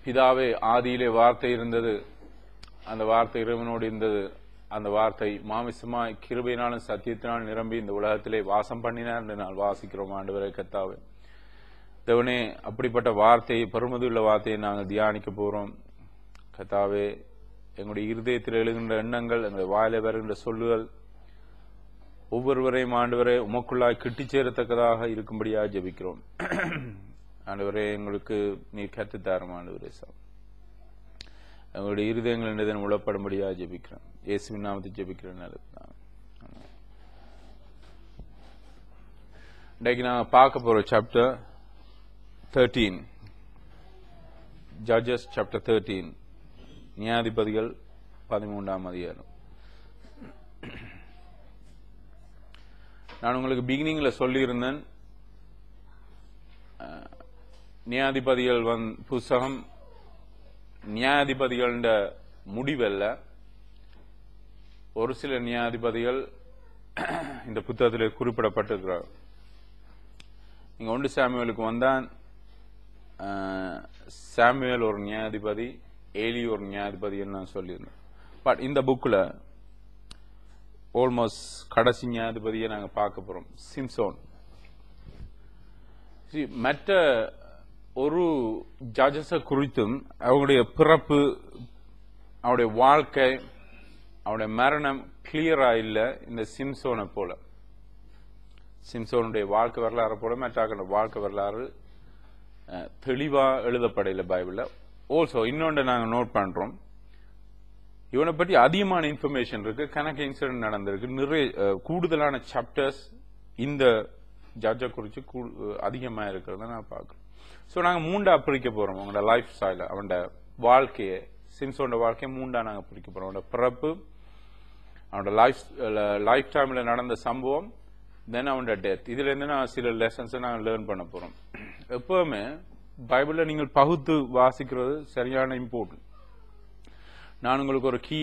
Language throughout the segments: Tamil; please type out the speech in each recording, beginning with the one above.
பிதாவே ஆதியிலே வார்த்தை இருந்தது, அந்த வார்த்தை இறைவனோடு இருந்தது, அந்த வார்த்தை மாமிசமாய் கிருபையினாலும் சத்தியத்தினாலும் நிரம்பி இந்த உலகத்திலே வாசம் பண்ணினார் என்று நான் வாசிக்கிறோம். ஆண்டவரே கர்த்தாவே தேவனே, அப்படிப்பட்ட வார்த்தையை, பெருமதியுள்ள வார்த்தையை நாங்கள் தியானிக்க போறோம். கர்த்தாவே, எங்களுடைய இருதயத்தில் எழுகின்ற எண்ணங்கள், எங்களுடைய வாயில வருகின்ற சொல்லுகள் ஒவ்வொருவரையும் ஆண்டவரே உமக்குள்ளாய் கிட்டி சேரத்தக்கதாக இருக்கும்படியாக ஜெபிக்கிறோம். ஆண்டவரே, எங்களுக்கு நீர் கற்றுத்தாரும். ஆண்டவரே எங்களுடைய இருதயங்கள் என்றதன் உளப்படும்படியாக ஜெபிக்கிறோம். இயேசுவின் நாமத்தை ஜெபிக்கிறேன். இன்றைக்கு நாங்கள் பார்க்க போற சாப்டர் 13, ஜட்ஜஸ் சாப்டர் 13, நியாயாதிபதிகள் 13ஆம் அதிகாரம். நான் உங்களுக்கு பிகினிங்ல சொல்லியிருந்தேன், நியாயாதிபதிகள் புஸ்தகம் நியாயாதிபதிகள் முடிவல்ல. ஒரு சில நியாயாதிபதிகள் இந்த புத்தகத்தில் குறிப்பிடப்பட்டிருக்கிறார். நீங்க 1 சாமுவேலுக்கு வந்தான், சாமுவேல் ஒரு நியாயாதிபதி, ஏலி ஒரு நியாயாதிபதி நான் சொல்லியிருந்தேன். பட் இந்த புக்ல ஆல்மோஸ்ட் கடைசி நியாயாதிபதியை நாங்க பார்க்க போறோம், சிம்சோன். மற்ற ஒரு ஜட்ஜஸ குறித்தும் அவங்களுடைய பிறப்பு, அவருடைய வாழ்க்கை, அவருடைய மரணம் கிளியரா இல்ல. இந்த சிம்சோனை போல, சிம்சோனுடைய வாழ்க்கை வரலாறு போல மற்ற வாழ்க்கை வரலாறு தெளிவா எழுதப்படையில பைபிள்ல. ஆல்சோ இன்னொன்று நாங்க நோட் பண்றோம், இவனை பற்றி அதிகமான இன்ஃபர்மேஷன் இருக்கு, கணக்கு இன்சிடென்ட் நடந்திருக்கு, நிறைய கூடுதலான சாப்டர்ஸ் இந்த ஜட்ஜை குறிச்சு அதிகமா இருக்கிறத நான் பார்க்கிறோம். சோ நாங்க 3ஆ பிரிக்க போறோம். அவங்களோட லைஃப் ஸ்டைல, அவனோட வாழ்க்கையை, சிம்சோனோட வாழ்க்கையை 3ஆ நாங்க பிரிக்க போறோம். அவனோட பிறப்பு, அவனோட லைஃப் டைம்ல நடந்த சம்பவம், தென் அவனோட டெத். இதுல இருந்து நான் சில லெசன்ஸ் நாங்க லேர்ன் பண்ண போறோம். எப்பவுமே பைபிள்ல நீங்கள் பகுத்து வாசிக்கிறது சரியான இம்பார்ட்டன்ட். நான் உங்களுக்கு ஒரு கீ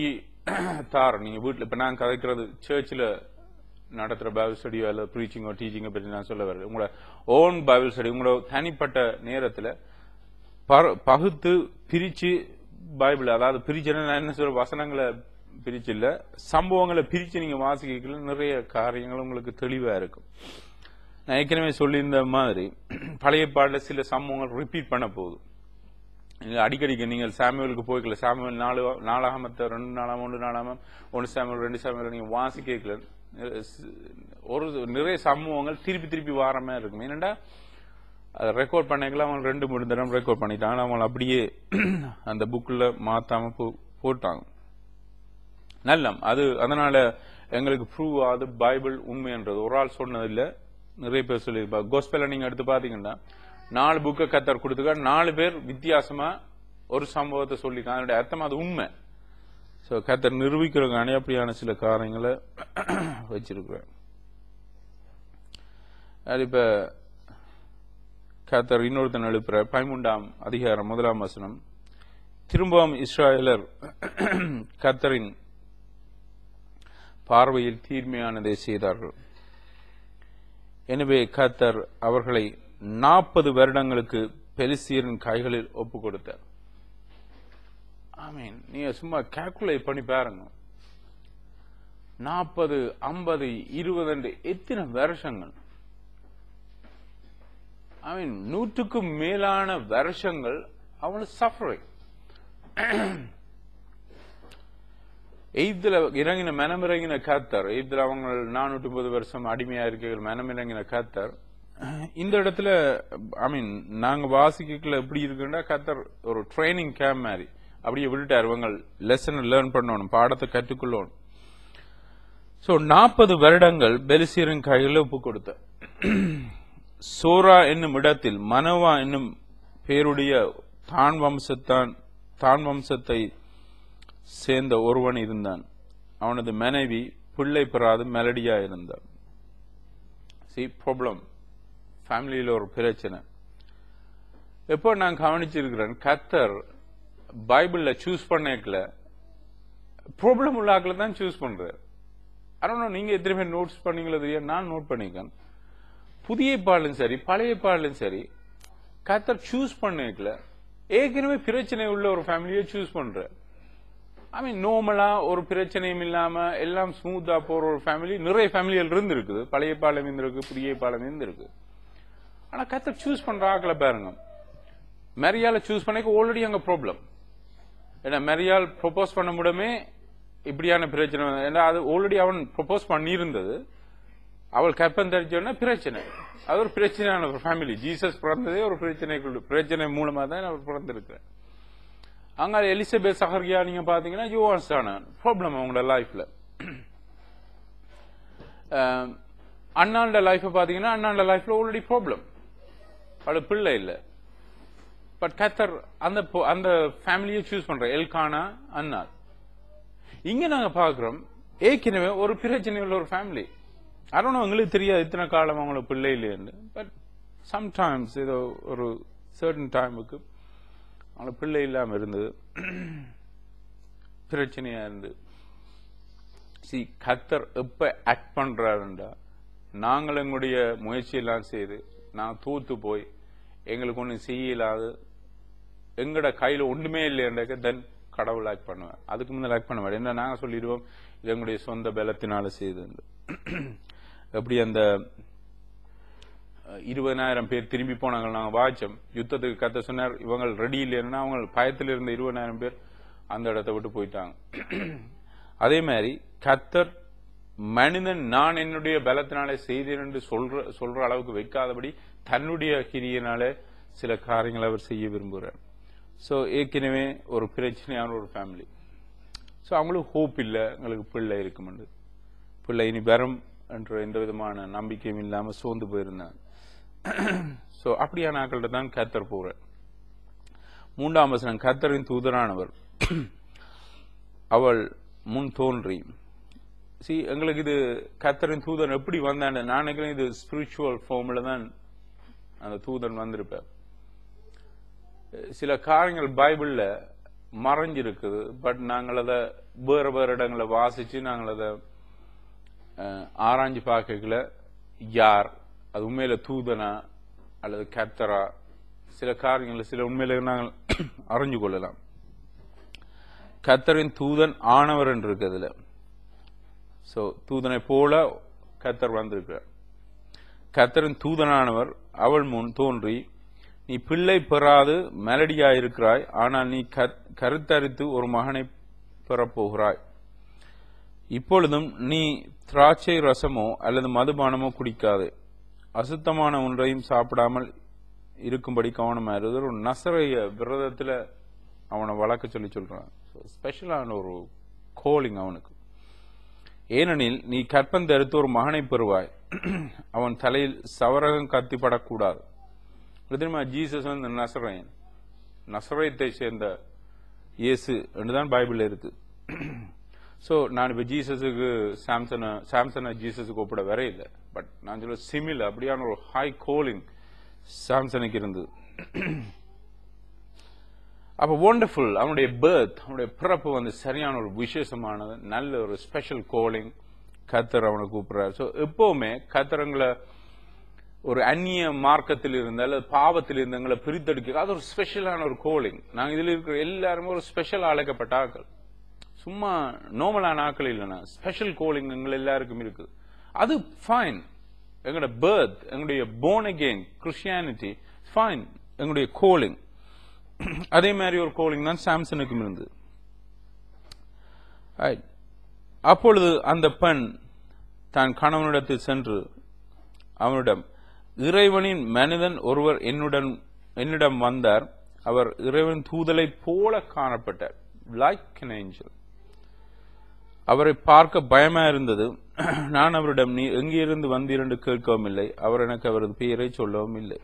தாரேன். நீங்க வீட்டுல இப்ப நான் கதைக்கிறது சர்ச்சில் நடத்துற பைபிள் ஸ்டடியோ அல்ல ப்ரீச்சிங்கோ டீச்சிங்கோ பற்றி நான் சொல்ல வரேன். உங்களோட ஓன் பைபிள் ஸ்டடி, உங்களோட தனிப்பட்ட நேரத்துல பகுத்து பிரிச்சு பைபிள், அதாவது பிரிச்சு என்ன சொல்ற, வசனங்களை பிரிச்சு இல்ல, சம்பவங்களை பிரிச்சு நீங்க வாசிக்கல நிறைய காரியங்கள் உங்களுக்கு தெளிவா இருக்கும். நான் ஏற்கனவே சொல்லியிருந்த மாதிரி பழைய பாடல சில சம்பவங்கள் ரிப்பீட் பண்ண போகுது. அடிக்கடிக்கு நீங்கள் சாமுவேலுக்கு போய்க்கல, சாமுவேல் 4ஆகமத்தை 2 நாளாமம் 1 நாளாமம் 1 சாமுவேல் 2 சாமுவேல் நீங்க வாசிக்கல, ஒரு நிறைய சம்பவங்கள் திருப்பி திருப்பி வாரமே இருக்கும். ஏன்னா அதை ரெக்கார்ட் பண்ணிக்கலாம், அவங்க 2-3 தடவை ரெக்கார்ட் பண்ணிட்டாங்க, அவங்க அப்படியே அந்த புக்ல மாத்தாம போட்டாங்க. நல்ல அது அதனால எங்களுக்கு ப்ரூவ் ஆகுது பைபிள் உண்மைன்றது. ஒரு ஆள் சொன்னது இல்ல, நிறைய பேர் சொல்லியிருப்பாங்க. கோஸ்பெல்ல நீங்க எடுத்து பாத்தீங்கன்னா 4 புக்கை கத்தர் கொடுத்துக்க, 4 பேர் வித்தியாசமா ஒரு சம்பவத்தை சொல்லிருக்காங்க. அதனுடைய அர்த்தம் அது உண்மை. சோ கத்தர் நிரூபிக்கிறவங்க அப்படியான சில காரியங்களை வச்சிருக்கிறேன். அது இப்ப கத்தர் இன்னொருத்தன் எழுப்புற 13ஆம் அதிகாரம் 1ஆம் வசனம், திரும்பவும் இஸ்ராயலர் கத்தரின் பார்வையில் தீர்மையானதை செய்தார்கள். எனவே கத்தர் அவர்களை 40 வருடங்களுக்கு பெலிஸ்தியரின் கைகளில் ஒப்பு கொடுத்தார். ஆமீன். நீங்க சும்மா கால்குலேட் பண்ணி பாருங்க, 40, 50, 20 எத்தனை வருஷங்கள். ஆமீன். 100க்கும் மேலான வருஷங்கள் அவங்க சஃபரிங். எய்துல இறங்கின மனமிறங்கின கத்தர், எய்துல அவங்க 430 வருஷம் அடிமையா இருக்கிற மனமிறங்கின கத்தர் இந்த இடத்துல நாங்க வாசிக்கல எப்படி இருக்குன்னா, கத்தர் ஒரு ட்ரைனிங் கேம்ப் மாதிரி அப்படியே விட்டுட்டாரு. இவங்க லெசன் லேர்ன் பண்ணணும், பாடத்தை கற்றுக்கொள்ளணும். சோ 40 வருடங்கள் பெலிஸ்தியரின் கையில் ஒப்பு கொடுத்த. சோரா என்னும் இடத்தில் மனோவா என்னும் பேருடைய தான் வம்சத்தை சேர்ந்த ஒருவன் இருந்தான். அவனது மனைவி பிள்ளை பெறாது மெலடியா இருந்தான். ப்ராப்ளம், ஃபேமிலியில ஒரு பிரச்சனை. எப்போ நான் கவனிச்சிருக்கிறேன், கத்தர் பைபிள்ல சூஸ் பண்ணல ப்ராப்ளம் உள்ள ஆக்களை தான் சூஸ் பண்றாரு. நீங்க எத்தனை பேர் நோட்ஸ் பண்ணீங்களோ தெரியாது, நான் நோட் பண்ணிக்கேன். புதிய பாடலும் சரி பழைய பாடலும் சரி கத்தர் சூஸ் பண்ணல ஏற்கனவே பிரச்சனை உள்ள ஒரு ஃபேமிலியை சூஸ் பண்ற. ஐ மீன் நார்மலா ஒரு பிரச்சனையும் இல்லாம எல்லாம் ஸ்மூத்தா போற ஒரு ஃபேமிலி நிறைய ஃபேமிலிகள் இருந்து இருக்குது. பழைய பாலம் இருந்திருக்கு, புதிய பாலம் இருந்திருக்கு. ஆனா கர்த்தர் சூஸ் பண்ற ஆக்களை பாருங்க. மரியாதை சூஸ் பண்ணிக்க ஆல்ரெடி அங்க ப்ராப்ளம். ஏன்னா மரியாள் ப்ரொபோஸ் பண்ண முடியுமே இப்படியான பிரச்சனை. ஏன்னா அது ஆல்ரெடி அவன் ப்ரொபோஸ் பண்ணியிருந்தது. அவள் கற்பம் தெரிஞ்சோன்னா பிரச்சனை. அது ஒரு பிரச்சனையான ஒரு ஃபேமிலி. ஜீசஸ் பிறந்ததே ஒரு பிரச்சனை மூலமா தான் அவர் பிறந்திருக்கிறார். அங்க எலிசபெத் சகரியா நீங்க பாத்தீங்கன்னா யுவான்ஸான ப்ராப்ளம் அவங்களோட லைஃப்ல. அண்ணாண்ட லைஃப் பாத்தீங்கன்னா அண்ணாண்ட லைஃப்ல ஆல்ரெடி ப்ராப்ளம். அவளோட பிள்ளை இல்ல. பட் கர்த்தர் அந்த ஃபேமிலியை சூஸ் பண்ற எல்கானா அண்ணா. இங்க நாங்க பாக்குறோம் ஏற்கனவே ஒரு பிரச்சனை உள்ள ஒரு ஃபேமிலி. அதனால உங்களுக்கு தெரியாது இத்தனை காலம் அவங்களோட பிள்ளை இல்லைன்னு. பட் சம்டைம்ஸ் ஏதோ ஒரு சர்டன் டைமுக்கு அவங்களோட பிள்ளை இல்லாம இருந்தது, பிரச்சனையா இருந்து. கர்த்தர் எப்ப ஆக்ட் பண்றாருண்டா நாங்கள் எங்களுடைய முயற்சியெல்லாம் செய்து நான் தூத்து போய் எங்களுக்கு ஒன்றும் செய்யலாது எங்கட கையில ஒன்றுமே இல்லையாக்க தென் கடவுள் ஆக்ட் பண்ணுவேன். அதுக்கு முன்னாடி ஆக்ட் பண்ண மாட்டேன். என்ன நாங்க சொல்லிடுவோம் இது எங்களுடைய சொந்த பலத்தினால செய்து. எப்படி அந்த 20,000 பேர் திரும்பி போனாங்க நாங்க வாய்ச்சோம். யுத்தத்துக்கு கர்த்தர் சொன்னார் இவங்க ரெடி இல்லைன்னா அவங்க பயத்தில் இருந்த 20,000 பேர் அந்த இடத்தை விட்டு போயிட்டாங்க. அதே மாதிரி கர்த்தர் மனிதன் நான் என்னுடைய பலத்தினாலே செய்தேன் என்று சொல்ற அளவுக்கு வைக்காதபடி தன்னுடைய கிரியினாலே சில காரியங்களை அவர் செய்ய விரும்புகிறார். சோ ஏற்கனவே ஒரு பிரச்சனையான ஒரு ஃபேமிலி. சோ அவங்களுக்கு ஹோப் இல்ல, எங்களுக்கு பிள்ளை இருக்கும், பிள்ளை இனி வரும் என்ற எந்த விதமான நம்பிக்கையும் இல்லாம சோர்ந்து போயிருந்தாங்க. சோ அப்படியான ஆட்கள்கிட்ட தான் கர்த்தர் போற. 3ஆம் வசனம், கர்த்தரின் தூதரானவர் அவள் முன் தோன்றி. எங்களுக்கு இது கர்த்தரின் தூதன் எப்படி வந்தான்னு நான் நினைக்கிறேன். இது ஸ்பிரிச்சுவல் ஃபார்ம்ல தான் அந்த தூதன் வந்திருப்பார். சில காரியங்கள் பைபிள்ல மறைஞ்சிருக்குது. பட் நாங்கள் அதை வேற வேற இடங்களை வாசிச்சு நாங்கள் அதை ஆராய்ஞ்சு பார்க்கல யார் அது உண்மையில தூதனா அல்லது கர்த்தரா, சில காரியங்கள் சில உண்மையில நாங்கள் அறிஞ்சு கொள்ளலாம். கர்த்தரின் தூதன் ஆனவர் என்று இருக்கு அதுல. சோ தூதனை போல கர்த்தர் வந்திருக்கிறார். கர்த்தரின் தூதனானவர் அவள் முன் தோன்றி, நீ பிள்ளை பெறாது மெலடியாயிருக்கிறாய், ஆனால் நீ கருத்தரித்து ஒரு மகனை பெறப்போகிறாய். இப்பொழுதும் நீ திராட்சை ரசமோ அல்லது மதுபானமோ குடிக்காது, அசுத்தமான ஒன்றையும் சாப்பிடாமல் இருக்கும்படி கவனமாயிருது. ஒரு நசரைய விரதத்துல அவனை வளர்க்க சொல்றான். ஸ்பெஷலான ஒரு கோலிங் அவனுக்கு. ஏனெனில் நீ கற்பம் தரித்து ஒரு மகனை பெறுவாய், அவன் தலையில் சவரகம் கத்திப்படக்கூடாது. ஜீசஸ் வந்து நசரேயன், நசரேயத்தை சேர்ந்த இயேசு என்றுதான் பைபிள் இருக்கு. சோ நான் இப்ப ஜீசஸுக்கு சாம்சனை ஜீசஸுக்கு ஒப்பிட வர இல்லை. பட் நான் சொல்ல சிமில் அப்படியான ஒரு ஹை கோலிங் சாம்சனுக்கு இருந்தது. அப்ப வண்டர்ஃபுல் அவனுடைய பர்த், அவனுடைய பிறப்பு வந்து சரியான ஒரு விசேஷமானது, நல்ல ஒரு ஸ்பெஷல் கோலிங். கர்த்தர் அவனை கூப்பிடுறாரு. சோ எப்பவுமே கர்த்தரங்களை ஒரு அந்நிய மார்க்கத்தில் இருந்த அல்லது பாவத்தில் இருந்த எங்களை பிரித்தெடுக்க அது ஒரு ஸ்பெஷலான ஒரு கோலிங். நாங்க இதுல இருக்கிற எல்லாருமே ஒரு ஸ்பெஷல் அழைக்கப்பட்ட ஆக்கள், சும்மா நார்மலான ஆக்கள் இல்லைன்னா ஸ்பெஷல் கோலிங் எங்களை எல்லாருக்கும் இருக்குது. அது ஃபைன். எங்களுடைய பர்த், எங்களுடைய born again கிறிஸ்டியானிட்டி ஃபைன், எங்களுடைய கோலிங். அதே மாதிரி ஒரு கோலிங் தான் சாம்சனுக்கும் இருந்தது. அப்பொழுது அந்த பெண் தான் கணவனிடத்தில் சென்று அவனிடம், இறைவனின் மனிதன் ஒருவர் என்னிடம் வந்தார், அவர் இறைவன் தூதலை போல காணப்பட்டார், லைக் an angel. அவரை பார்க்க பயமா இருந்தது. நான் அவரிடம், நீ எங்கிருந்து வந்தீர் என்று கேட்கவும் இல்லை, அவர் எனக்கு அவரது பெயரை சொல்லவும் இல்லை.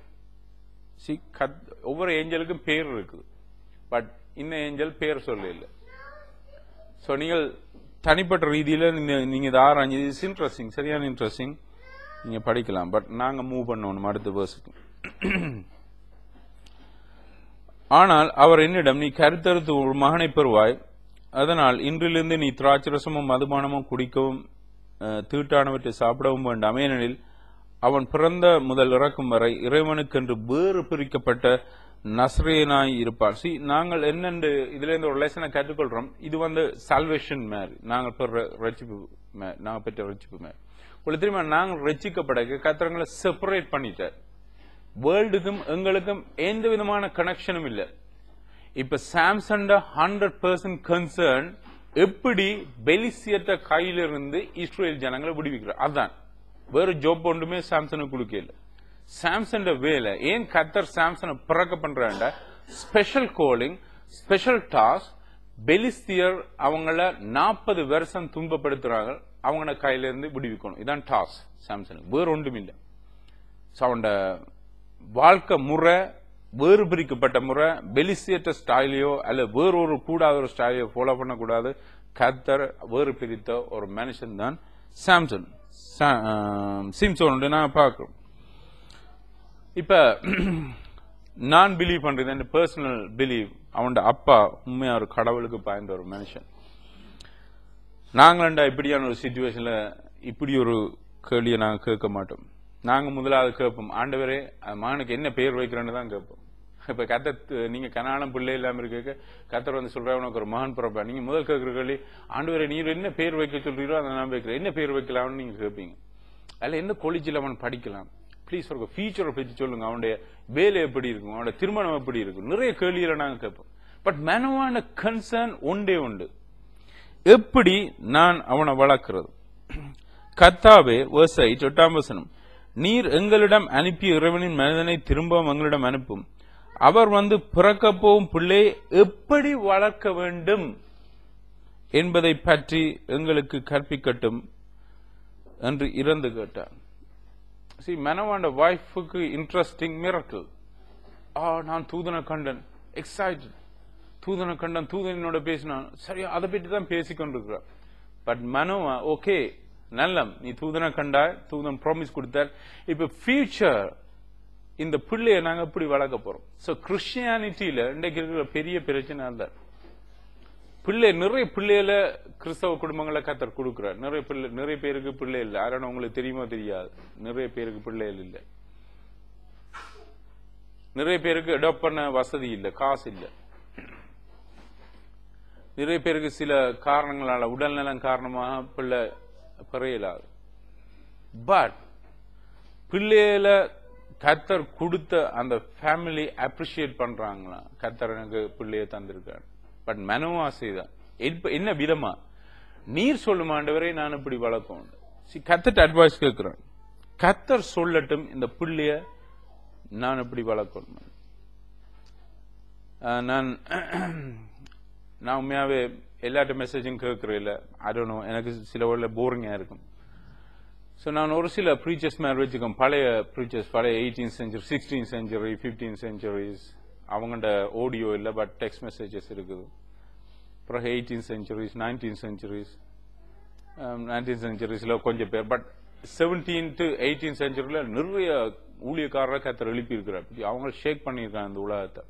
ஒவ்வொரு ஏஞ்சலுக்கும் பேர் இருக்குது. பட் இந்த ஏஞ்சல் பேர் சொல்ல இல்லை. சோ நீங்கள் தனிப்பட்ட ரீதியில நீங்க இதை ஆராய்ச்சி, இட்ஸ் இன்ட்ரெஸ்டிங், சரியான இன்ட்ரெஸ்டிங், நீங்க படிக்கலாம். பட் நாங்க மூவ் பண்ணணும் அடுத்த வேர்ஸுக்கு. ஆனால் அவர் என்னிடம், நீ கருத்தறுத்து ஒரு மகனை பெறுவாய், அதனால் இன்றிலிருந்து நீ திராட்சரசமும் மதுபானமும் குடிக்கவும் தீட்டானவற்றை சாப்பிடவும் வேண்டாம். ஏனெனில் அவன் பிறந்த முதல் இறக்கும் வரை இறைவனுக்கென்று வேறு பிரிக்கப்பட்ட நஸ்ரேனாய் இருப்பார். நாங்கள் என்னென்று இதுல இருந்து ஒரு லெசனை கற்றுக்கொள்றோம். இது சால்வேஷன் மாதிரி நாங்கள் பெற்ற ரட்சிப்பு மாதிரி. உங்களுக்கு தெரியுமா, நாங்கள் ரட்சிக்கப்பட கர்த்தர்களை செப்பரேட் பண்ணிட்டார். வேர்ல்டுக்கும் எங்களுக்கும் எந்த விதமான கனெக்ஷனும் இல்லை. இப்ப சாம்சன் 100% கன்சர்ன் எப்படி பெலிசியத்த கையிலிருந்து இஸ்ரேல் ஜனங்களை விடுவிக்கிறார். அதான் வேற ஜாப் ஒன்றுமே சாம்சனுக்கு கொடுக்கல. சாம்சன் வேலை ஏன் கர்த்தர் சாம்சனை பிறக்க பண்றாண்ட ஸ்பெஷல் கோலிங், ஸ்பெஷல் டாஸ்க். பெலிஸ்தியர் அவங்கள 40 வருஷம் துன்பப்படுத்துறாங்க, அவங்கள கையில இருந்து விடுவிக்கணும். இதான் டாஸ்க் சாம்சனுக்கு, வேற ஒன்றும் இல்லை. அவனோட வாழ்க்கை முறை வேறு பிரிக்கப்பட்ட முறை. பெலிசியற்ற ஸ்டைலையோ அல்ல வேறொரு கூடாத ஒரு ஸ்டைலையோ ஃபாலோ பண்ணக்கூடாது. கர்த்தர் வேறு பிரித்த ஒரு மனுஷன் தான் சாம்சன். சிம்சோன் நான் பார்க்கிறோம். இப்ப நான் பிலீவ் பண்றது பர்சனல் பிலீவ், அவனோட அப்பா உண்மையா ஒரு கடவுளுக்கு பயந்த ஒரு மனுஷன். நாங்களா இப்படியான ஒரு சிச்சுவேஷன்ல இப்படி ஒரு கேள்வியை நாங்க கேட்க மாட்டோம். நாங்க முதலாவது கேட்போம், ஆண்டவரே மகனுக்கு என்ன பேர் வைக்கிறேன்னு தான் கேட்போம். இப்ப கர்த்தர் நீங்க கனானம் பிள்ளை இல்லாம இருக்க கர்த்தர் சொல்ற உனக்கு ஒரு மகன் பிறப்பா, நீங்க முதல் கேட்கிற கேள்வி, ஆண்டவரே நீர் என்ன பேர் வைக்க சொல்றீரோ அதை நான் வைக்கிறேன், என்ன பேர் வைக்கலாம்னு நீங்க கேட்பீங்க. அதுல எந்த காலேஜில் அவன் படிக்கலாம், பிளீஸ் ஒரு ஃபியூச்சரை பற்றி சொல்லுங்க, அவனுடைய வேலை எப்படி இருக்கும், அவனுடைய திருமணம் எப்படி இருக்கும், நிறைய கேள்விகளை நாங்க கேட்போம். பட் மனவான கன்சர்ன் ஒன்றே உண்டு, எப்படி நான் அவனை வளர்க்கிறது. கர்த்தாவே verse 8 நீர் எங்களிடம் அனுப்பிய இறைவனின் மனிதனை திரும்பவும் எங்களிடம் அனுப்பும், அவர் பிறக்க போகும் பிள்ளை எப்படி வளர்க்க வேண்டும் என்பதை பற்றி எங்களுக்கு கற்பிக்கட்டும் என்று இறந்து கேட்டார். மனவாண்ட வைஃபுக்கு இன்ட்ரெஸ்டிங் மிரக்கிள். நான் தூதனை கண்டன், எக்ஸைட்டட், தூதனை கண்டன், தூதனோட பேசினான், சரியா அதை பற்றி தான் பேசிக்கொண்டிருக்கிறார். பட் மனோவா ஓகே நல்லம், நீ தூதனை கண்டாய், தூதன் ப்ராமிஸ் கொடுத்தார், இப்ப ஃபியூச்சர் இந்த பிள்ளைய நாங்க எப்படி வளர்க்க போறோம். சோ கிறிஸ்டியானிட்டியில இன்றைக்கு இருக்கிற பெரிய பிரச்சனை அல்ல. நிறைய பிள்ளைகளை கிறிஸ்தவ குடும்பங்களை கர்த்தர் கொடுக்கிறார். நிறைய பேருக்கு பிள்ளை இல்லை. ஆனா உங்களுக்கு தெரியுமா தெரியாது, நிறைய பேருக்கு பிள்ளைகள் இல்லை. நிறைய பேருக்கு அடாப்ட் பண்ண வசதி இல்லை, காசு இல்லை. நிறைய பேருக்கு சில காரணங்களால உடல்நலம் காரணமாக பிள்ளை பெறையலாது. பட் பிள்ளைகளை கர்த்தர் கொடுத்த அந்த ஃபேமிலி அப்ரிஷியேட் பண்றாங்களா, கர்த்தர் எனக்கு பிள்ளைய தந்திருக்காரு. பட் மனோவா செய்தான் என்ன விதமா, நீர் சொல்லும் ஆண்டவரை நான் இப்படி வளர்க்கும். கர்த்தர் அட்வைஸ் கேட்கிறேன், கர்த்தர் சொல்லட்டும் இந்த பிள்ளைய நான் எப்படி வளர்க்கணும். நான் உண்மையாவே எல்லாட்ட மெசேஜும் கேட்கிறேன் இல்ல, ஐ டோன்ட் நோ, எனக்கு சில வேளை போரிங்கா இருக்கும். சோ நான் ஒரு சில ப்ரீச்சர்ஸ் மேல வச்சுக்கோம், பழைய ப்ரீச்சர்ஸ், பழைய 18th century 16th century 15th centuries, அவங்கள்ட ஆடியோ இல்ல பட் டெக்ஸ்ட் மெசேஜஸ் இருக்குது. அப்புறம் 18th centuries 19th centuries 19th centuriesல கொஞ்சம் பேர், பட் 17th to 18th centuryல நிறைய ஊழியக்காரரை கர்த்தர் எழுப்பி இருக்கிறார். அவங்க ஷேக் பண்ணியிருக்காங்க இந்த உலகத்தை.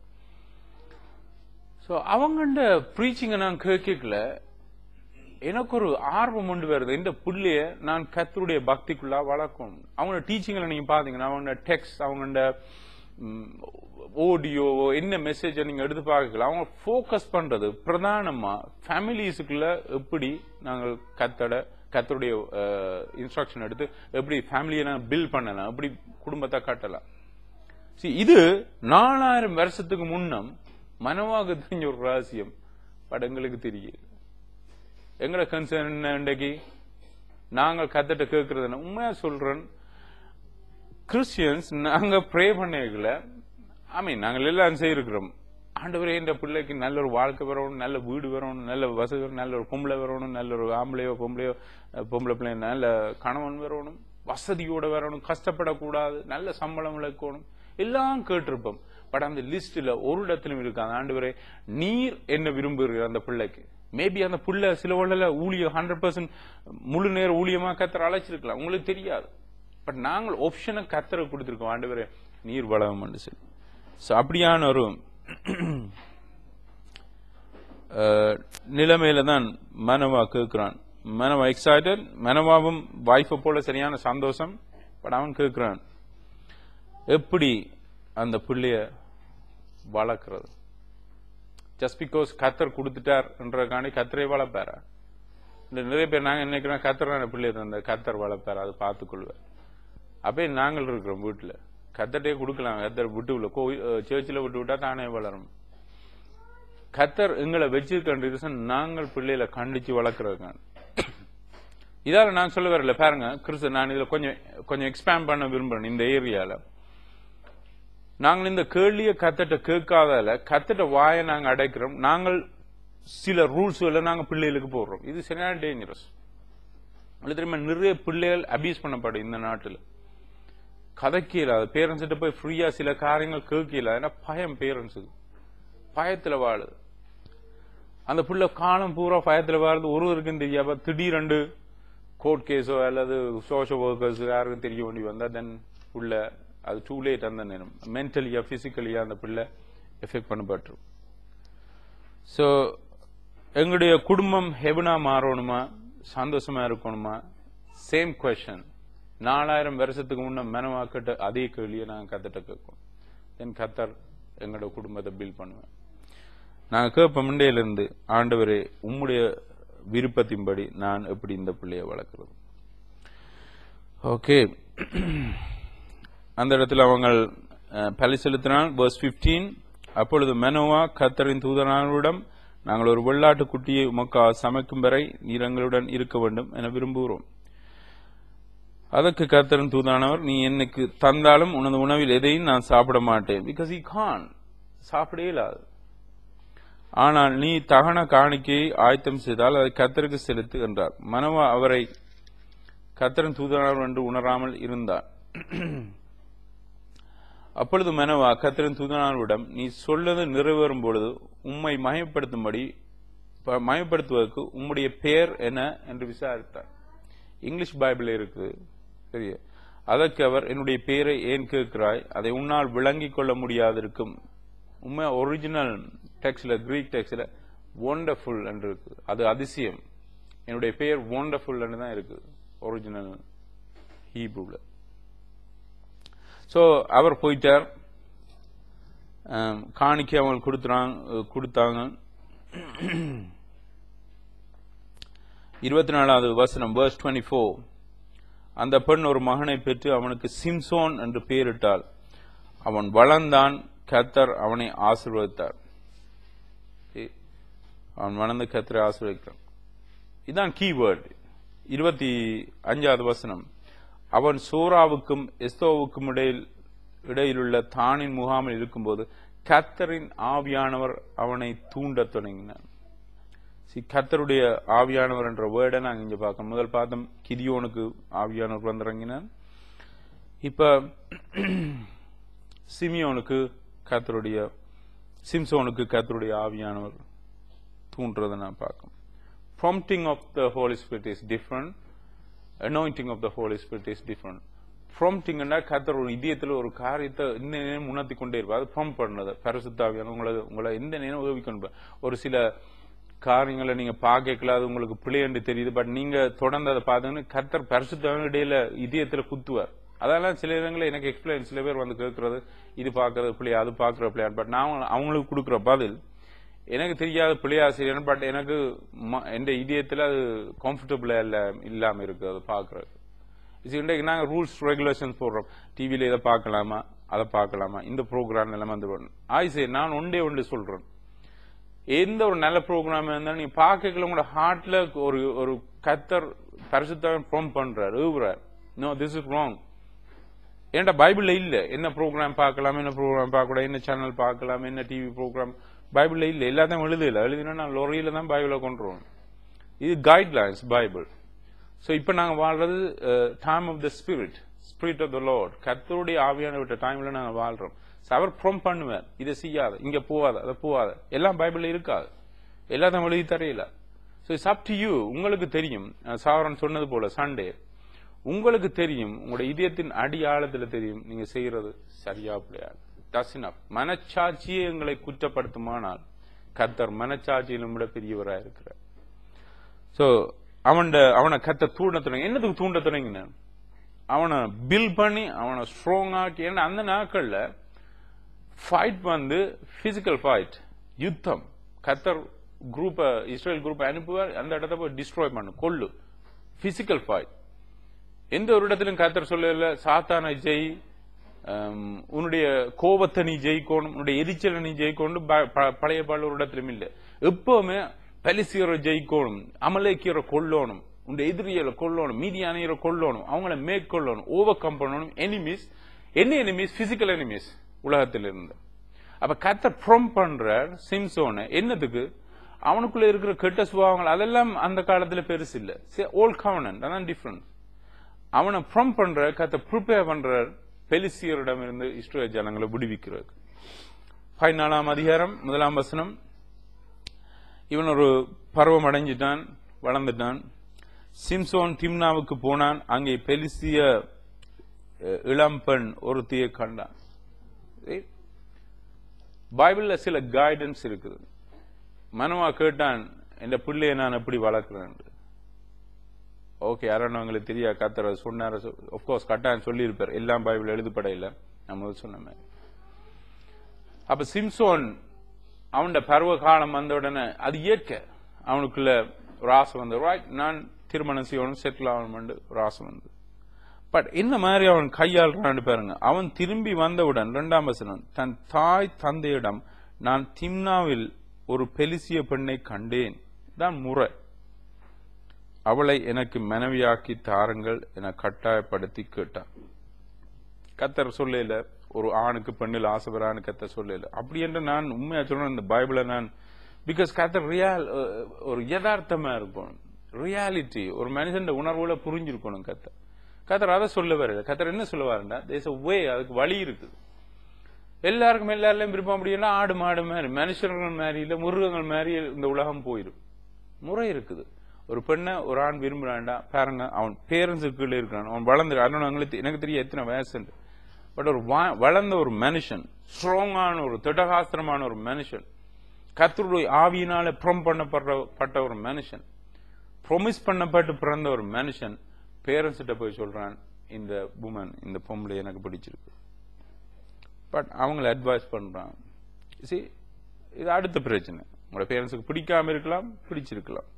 சோ அவங்கள்ட ப்ரீச்சிங்க நான் கேட்கல, எனக்கு ஒரு ஆர்வம் கொண்டு வருது, இந்த புள்ளைய நான் கர்த்தருடைய பக்திக்குள்ளா வளர்க்கணும். அவங்களோட டீச்சிங்ல நீங்க பாத்தீங்கன்னா அவங்க டெக்ஸ்ட், அவங்க ஆடியோ என்ன மெசேஜ் நீங்க எடுத்து பார்க்கலாம். அவங்க போக்கஸ் பண்றது பிரதானமா ஃபேமிலிஸுக்குள்ள எப்படி நாங்கள் கர்த்தருடைய இன்ஸ்ட்ரக்ஷன் எடுத்து எப்படி ஃபேமிலியை நான் பில்ட் பண்ணலாம், எப்படி குடும்பத்தை கட்டலாம். இது 4000 வருஷத்துக்கு முன்னம் மனவாக தெரிஞ்ச ஒரு ரகசியம். பட் எங்களுக்கு தெரியல. எங்களை கன்சர்ன் இன்றைக்கு நாங்கள் கர்த்தர்ட்ட கேட்கறது, உண்மையா சொல்றேன், கிறிஸ்டியன்ஸ் நாங்க ப்ரே பண்ணல, நாங்கள் எல்லாம் செய்யிருக்கிறோம், ஆண்டவரே இந்த பிள்ளைக்கு நல்ல ஒரு வாழ்க்கை வரணும், நல்ல வீடு வரணும், நல்ல வசதி வரணும், நல்ல ஒரு பொம்பளை வரணும், நல்ல ஒரு ஆம்பளையோ பொம்பளை பிள்ளை நல்ல கணவன் வரணும், வசதியோட வரணும், கஷ்டப்படக்கூடாது, நல்ல சம்பளம் இழக்கணும், எல்லாம் கேட்டிருப்போம். பட் அந்த லிஸ்ட்ல ஒரு இடத்திலும் இருக்காது, ஆண்டவரே நீர் என்ன விரும்புகிற அந்த பிள்ளைக்கு. மேபி அந்த புள்ள சில உள்ள ஊழியம் 100% முழு நேர ஊழியமா கர்த்தர் அழைச்சிருக்கலாம், உங்களுக்கு தெரியாது. பட் நாங்கள் ஆப்ஷனை கர்த்தரை கொடுத்திருக்கோம், ஆண்டவரே நீர் வளம் சொல்லி. அப்படியான ஒரு நிலைமையில தான் மனவா கேட்கிறான். மனவா எக்ஸைட்டட், மனவாவும் வைஃபை போல சரியான சந்தோஷம். பட் அவன் கேட்கிறான் எப்படி அந்த பிள்ளைய வளர்க்கிறது. ஜஸ்ட் பிகாஸ் கத்தர் கொடுத்துட்டார் என்றதுக்காண்டி கத்தரை வளர்ப்பாரா? இந்த நிறைய பேர் நாங்க நினைக்கிறோம் கத்தரான பிள்ளை தந்த கத்தர் வளர்ப்பார், அது பார்த்துக்கொள்வார். அப்பே நாங்கள் இருக்கிறோம் வீட்டுல கத்தர்டே கொடுக்கலாம். கத்தர் விட்டு சேர்ச்சில் விட்டு விட்டா தானே வளரும். கத்தர் எங்களை வச்சிருக்க நாங்கள் பிள்ளைகளை கண்டிச்சு வளர்க்கறதுக்கான. இதால நான் சொல்ல வரல பாருங்க கிறிஸ்து, நான் இதுல கொஞ்சம் எக்ஸ்பேண்ட் பண்ண விரும்புறேன். இந்த ஏரியால நாங்கள் இந்த கேள்வியை கத்தட்ட கேட்காதால கத்தட்ட வாயை நாங்க அடைக்கிறோம். நாங்கள் சில ரூல்ஸ் நாங்க பிள்ளைகளுக்கு போடுறோம். இது சரியான டேஞ்சரஸ். தெரியுமா, நிறைய பிள்ளைகள் அபியூஸ் பண்ணப்படும் இந்த நாட்டில். கதைக்கல பேரண்ட்ஸ் கிட்ட போய் ஃப்ரீயா சில காரியங்கள் கேட்கல. ஏன்னா பயம், பேரண்ட்ஸுக்கு பயத்துல வாழுது. அந்த பிள்ளை காலம் பூரா பயத்துல வாழுது. ஒருவருக்கும் தெரியாம திடீரெண்டு கோர்ட் கேஸோ அல்லது சோஷியல் ஒர்க்கர்ஸ் யாருக்கும் தெரிய வேண்டி வந்தா தென் உள்ள அது டூ லேட். அந்த நேரம் மென்டலியா பிசிக்கலியா அந்த பிள்ளை எஃபெக்ட் பண்ணப்பட்டுரும். சோ எங்களுடைய குடும்பம் ஹெவனா மாறணுமா, சந்தோஷமா இருக்கணுமா? சேம் கொஸ்டின் 4000 வருஷத்துக்கு முன்ன மனவாக்கிட்ட அதே கேள்வியை நாங்க கத்தட்ட கேட்கணும். தென் கத்தர் எங்களோட குடும்பத்தை பில்ட் பண்ணுவேன். நாங்க கேட்ப முண்டையிலிருந்து, ஆண்டவரே உம்முடைய விருப்பத்தின்படி நான் எப்படி இந்த பிள்ளைய வளர்க்கிறது? ஓகே, அந்த இடத்துல அவங்க பலி செலுத்தினால். verse 15, அப்பொழுது மனோவா கர்த்தரின் தூதனாரிடம், நாங்கள் ஒரு வெள்ளாட்டு குட்டியை உமக்கு சமைக்கும் வரை நீர் எங்களுடன் இருக்க வேண்டும் என விரும்புகிறோம். அதற்கு கர்த்தரின் தூதனானவர், நீ எனக்கு தந்தாலும் உனது உணவில் எதையும் நான் சாப்பிட மாட்டேன். பிகாஸ் he can't, சாப்பிடவே இல்லாது. ஆனால் நீ தகன காணிக்கையை ஆயத்தம் செய்தால் அதை கர்த்தருக்கு செலுத்து என்றார். மனோவா அவரை கர்த்தரின் தூதனானவர் என்று உணராமல் இருந்தார். அப்பொழுது மனோவா கர்த்தரின் தூதனானவரிடம், நீ சொல்லது நிறைவேறும் பொழுது உம்மை மயப்படுத்துவதற்கு உம்முடைய பெயர் என்ன என்று விசாரித்தார். இங்கிலீஷ் பைபிள் இருக்கு சரியா. அதற்கு அவர், என்னுடைய பெயரை ஏன் கேட்கிறாய்? அதை உன்னால் விளங்கிக் கொள்ள முடியாதிருக்கும். உண்மை ஒரிஜினல் டெக்ஸ்ட்ல, கிரீக் டெக்ஸ்ட்ல வண்டர்ஃபுல் என்று இருக்கு. அது அதிசயம். என்னுடைய பெயர் வண்டர்ஃபுல் என்று தான் இருக்கு ஒரிஜினல் ஹீப்ரூல. சோ அவர் போயிட்டார். காணிக்கை அவங்க கொடுத்தாங்க. 24வது வசனம், verse 24, அந்த பெண் ஒரு மகனை பெற்று அவனுக்கு சிம்சோன் என்று பெயரிட்டாள். அவன் வளர்ந்தான், கர்த்தர் அவனை ஆசீர்வதித்தார். அவன் வளர்ந்து கர்த்தரை ஆசீர்வதிக்கிறான். இதுதான் கீவேர்டு. 25வது வசனம், அவன் சோராவுக்கும் எஸ்தோவுக்கும் இடையிலுள்ள தானின் முகாமில் இருக்கும்போது கர்த்தரின் ஆவியானவர் அவனை தூண்டத் தொடங்கினார். கர்த்தருடைய ஆவியானவர் என்ற வேர்டை நாங்க இங்க பார்க்கணும். முதல் பார்த்தோம் கிதியோனுக்கு ஆவியானவர் வந்திறங்கினார். இப்ப சிம்சோனுக்கு கர்த்தருடைய ஆவியானவர் தூண்டுறதை நான் பார்க்கணும். prompting of the Holy Spirit is different. anointing of the Holy Spirit is different. prompting னா கர்த்தர் ஒரு இதயத்துல ஒரு காரியத்தை இந்த நேரம் உணர்த்தி கொண்டே இருப்பார். அது ப்ராம்ப்ட் பண்ணது பரிசுத்த ஆவியானவர் உங்களை எந்த நேரம் உதவிக்கொண்டு. ஒரு சில காரியங்களை நீங்க பார்க்கல, அது உங்களுக்கு பிழை என்று தெரியுது. பட் நீங்க தொடர்ந்து அதை பார்த்தீங்கன்னா கர்த்தர் பரிசுத்த இடையில இதயத்துல குத்துவார். அதெல்லாம் சில இடங்களை எனக்கு எக்ஸ்பிளைன், சில பேர் வந்து கேட்கறது, இது பாக்குறது பிள்ளையா, அது பாக்குற பிள்ளையா. பட் நான் அவங்களுக்கு கொடுக்குற பதில் எனக்கு தெரியாத பிள்ளையாசிரியர். பட் எனக்கு எந்த இதயத்துல அது கம்ஃபர்டபுளா இல்லாம இருக்கு அது பாக்குறது. இன்றைக்கு நாங்க ரூல்ஸ் ரெகுலேஷன்ஸ் போடுறோம். டிவில இதை பார்க்கலாமா, அதை பார்க்கலாமா, இந்த ப்ரோக்ராம் எல்லாம் வந்து ஆயிசே. நான் ஒன்றே சொல்றேன், எந்த ஒரு நல்ல ப்ரோக்ராம் இருந்தாலும் நீங்க பார்க்கல உங்களோட ஹார்ட்ல ஒரு கர்த்தர் பரிசுத்தம் ப்ராம்ப்ட் பண்றாரு, ஏவுறார். No, this is wrong. ஏன்டா பைபிள்ல இல்ல என்ன ப்ரோக்ராம் பார்க்கலாம், என்ன ப்ரோக்ராம் பார்க்கக்கூடாது, என்ன சேனல் பார்க்கலாம், என்ன டிவி ப்ரோக்ராம் பைபிள்ல இல்ல. எல்லாத்தையும் எழுதினா நான் லொரியில தான் பைபிளை கொண்டுருவோம். இது கைட்லைன்ஸ் பைபிள். சோ இப்ப நாங்க வாழ்றது time of the spirit of the lord. கர்த்தருடைய ஆவியான விட்ட டைம்ல நாங்க வாழ்றோம். அவர் ப்ராம்ப்ட் பண்ணுவார், இதை செய்யாத, இங்க போகாத, அதை போகாத. எல்லாம் பைபிள்ல இருக்காது, எல்லாத்தையும் எழுதி தரையில. So it's up to you. உங்களுக்கு தெரியும், சாவரன் சொன்னது போல சண்டே, உங்களுக்கு தெரியும், உங்களோட இதயத்தின் அடி ஆழத்துல தெரியும் நீங்க செய்யறது சரியா பிள்ளையா. மனச்சாட்சியே எங்களை குற்றப்படுத்துமானால் கர்த்தர் மனச்சாட்சியிலும் விட பெரியவராக இருக்கிறார். சோ அவனை கர்த்தர் தூண்ட தொடங்கி. என்னதுக்கு தூண்ட தொடங்கின? அவனை பில் பண்ணி அவனை ஸ்ட்ராங் ஆக்கி. ஏன்னா அந்த நாட்கள்ல ஃபைட் வந்து பிசிக்கல் ஃபைட், யுத்தம். கத்தர் குரூப்ப இஸ்ரேல் குரூப் அனுப்புவார், அந்த இடத்த போய் டிஸ்ட்ராய் பண்ணு, கொள்ளு. Physical fight. எந்த ஒரு இடத்திலும் கத்தர் சொல்லல சாத்தானை ஜெய், உன்னுடைய கோபத்தை நீ ஜெயிக்கணும், உன்னுடைய எரிச்சலை நீ ஜெயிக்கணும். பழைய பாடல் ஒரு இடத்திலும் இல்லை. எப்பவுமே பெலிஸ்தியரை ஜெயிக்கணும், அமலேக்கியரை கொல்லணும், உன்னுடைய எதிரிகளை கொல்லணும், மீதியானியரை கொல்லணும், அவங்கள மேற்கொள்ளணும், ஓவர் கம் பண்ணணும். எனிமீஸ் என்ன எனிமீஸ்? பிசிக்கல் எனிமீஸ் உலகத்தில் இருந்து. அப்ப கத்தர் ப்ரம் பண்ற சிம்சோனை என்னதுக்கு? அவனுக்குள்ள இருக்கிற கெட்ட சுபாவங்கள் அதெல்லாம் அந்த காலத்துல பெருசு இல்ல. ஓல்ட் கவர்னன்ட், அதான் டிஃபரன்ஸ். அவனை ப்ரம் பண்ற கத்தர் ப்ரிப்பேர் பண்ற பெலிஸ்தியரிடம் இருந்து இஸ்ரேல் ஜனங்களை விடுவிக்கிறது. 14ஆம் அதிகாரம் 1ஆம் வசனம். இவன் ஒரு பருவம் அடைஞ்சிட்டான், வளர்ந்துட்டான். சிம்சோன் திம்னாவுக்கு போனான். அங்கே பெலிஸ்திய இளம்பெண் ஒருத்தியை கண்டான். பைபிள்ல சில கைடன்ஸ் இருக்குது. மனோவா கேட்டான், இந்த பிள்ளையை நான் எப்படி வளர்க்கிறேன்? ஓகே, யாரானவங்களுக்கு தெரியா கத்தர் சொன்னார. ஆஃப்கோர்ஸ் கட்டாயம் சொல்லி இருப்பார், எல்லாம் பைபிள் எழுதப்படையில நம்ம சொன்ன மாதிரி. அப்ப சிம்சோன் அவனோட பருவ காலம் வந்த உடனே அது இயற்கை, அவனுக்குள்ள ஒரு ஆசை வந்து, ரைட் நான் திருமணம் செய்யணும், செட்டில் ஆகணும் ஒரு ஆசை வந்து. பட் இந்த மாதிரி அவன் கையாளுறான்னு பாருங்க. அவன் திரும்பி வந்தவுடன் 2ஆம் வசனம், தன் தாய் தந்தையிடம் நான் திம்னாவில் ஒரு பெலிசிய பெண்ணை கண்டேன், தான் முறை, அவளை எனக்கு மனைவியாக்கி தாருங்கள் என கட்டாயப்படுத்தி கேட்டான். கத்தர் சொல்லல ஒரு ஆணுக்கு பெண்ணில் ஆசைப்படுறான்னு கத்தர் சொல்லல. அப்படி என்று நான் உண்மையா சொல்றேன், இந்த பைபிளை நான் பிகாஸ் கத்தர் ஒரு யதார்த்தமா இருக்கும், ரியாலிட்டி, ஒரு மனுஷன் உணர்வுல புரிஞ்சிருக்கணும். கத்தர் அதை சொல்ல வர. கத்தர் என்ன சொல்லுவாருன்னா, தேச வே, அதுக்கு வழி இருக்குது. எல்லாருக்கும் எல்லாரையும் விருப்பம் அப்படின்னா ஆடு மாடு மாதிரி, மனுஷர்கள் மாதிரி இல்ல, மிருகங்கள் மாதிரி இந்த உலகம் போயிடும். முறை இருக்குது. ஒரு பெண்ணை ஒரு ஆண் விரும்புறான்டா பாருங்க, அவன் பேரண்ட்ஸுக்கு கீழே இருக்கிறான், அவன் வளர்ந்து, எனக்கு தெரிய எத்தனை வயசு, பட் ஒரு வளர்ந்த ஒரு மனுஷன், ஸ்ட்ராங்கான ஒரு திடகாஸ்திரமான ஒரு மனுஷன், கர்த்தருடைய ஆவியினால ப்ரம் பண்ணப்பட்ட ஒரு மனுஷன், ப்ரொமிஸ் பண்ணப்பட்டு பிறந்த ஒரு மனுஷன் பேரண்ட்ஸ் கிட்ட போய் சொல்றான், இந்த உமன், இந்த பொம்பளை எனக்கு பிடிச்சிருக்கு. பட் அவங்களை அட்வைஸ் பண்றான். இது அடுத்த பிரச்சனை. உங்களோட பேரண்ட்ஸுக்கு பிடிக்காம இருக்கலாம், பிடிச்சிருக்கலாம்.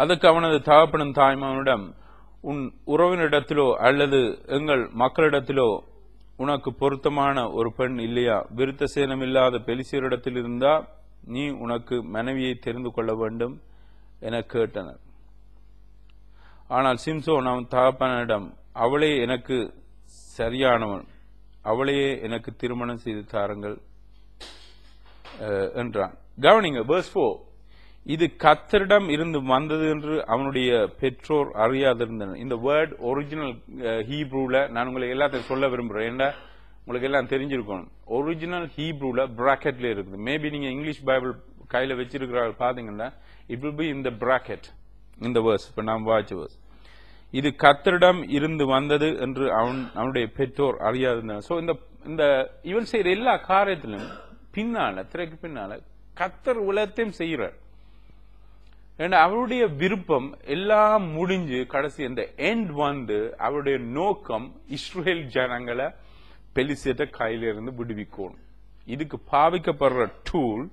அதுக்கு அவனது தகப்பனும் தாய்மானிடம், உன் உறவினிடத்திலோ அல்லது எங்கள் மக்களிடத்திலோ உனக்கு பொருத்தமான ஒரு பெண் இல்லையா? விருத்த சேனம் இல்லாத பெலிசியரிடத்தில் இருந்தா நீ உனக்கு மனைவியை தெரிந்து கொள்ள வேண்டும் என கேட்டனர். ஆனால் சிம்சோன் அவன் தகப்பனிடம், அவளே எனக்கு சரியானவன், அவளையே எனக்கு திருமணம் செய்து தாருங்கள் என்றான். கவனிங்க, verse 4, இது கர்த்தரிடம் இருந்து வந்தது என்று அவனுடைய பெற்றோர் அறியாதிருந்தனர். இந்த வேர்ட் ஒரிஜினல் ஹீப்ரூல நான் உங்களுக்கு எல்லாத்தையும் சொல்ல விரும்புறேன், ஏன்னா உங்களுக்கு எல்லாம் தெரிஞ்சிருக்கணும். ஒரிஜினல் ஹீப்ரூல பிராக்கெட்ல இருக்குது. மேபி நீங்க இங்கிலீஷ் பைபிள் கையில வச்சிருக்கிறார்கள் பாத்தீங்கன்னா, it will be in the bracket, இந்த வேர்ஸ். இப்ப நாம் வாட்ச் வேர்ஸ், இது கர்த்தரிடம் இருந்து வந்தது என்று அவனுடைய பெற்றோர் அறியாதிருந்தனர். சோ இந்த இவன் செய்யற எல்லா காரியத்திலும் பின்னால, திரைக்கு பின்னால கர்த்தர் உலகத்தையும் செய்யறார். அவருடைய விருப்பம் எல்லாம் முடிஞ்சு கடைசி இந்த எண்ட் வந்து அவருடைய நோக்கம் இஸ்ரேல் ஜனங்களை பெலிசியத்தை கையில இருந்து விடுவிக்கணும். இதுக்கு பாவிக்கப்படுற டூல்,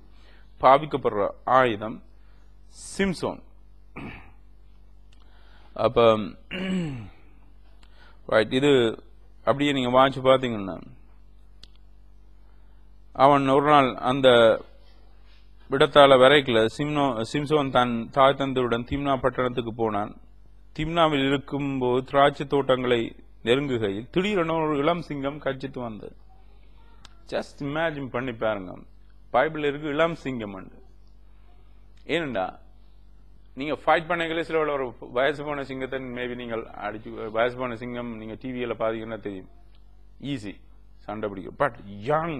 பாவிக்கப்படுற ஆயுதம் சிம்சோன். அப்ப இது அப்படியே நீங்க வாட்சி பாத்தீங்கன்னா, அவன் ஒரு நாள் அந்த விடத்தால வரைக்கல சிம்சோன் தன் தாய் தந்தையுடன் திம்னா பட்டணத்துக்கு போனான். திம்னாவில் இருக்கும்போது திராட்சை தோட்டங்களை நெருங்குகையில் திடீரென ஒரு இளம் சிங்கம் கட்சித்து வந்தது. ஜஸ்ட் இமேஜின் பண்ணி பாருங்க, பைபிள் இருக்கு இளம் சிங்கம். ஏனண்டா நீங்க ஃபைட் பண்ணீங்களே, சில ஒரு வயசு போன சிங்கத்தை மேபி நீங்கள் அடிச்சு, வயசு போன சிங்கம் நீங்க டிவியில பாத்தீங்கன்னா தெரியும், ஈஸி சண்டை பிடிக்கும். பட் யங்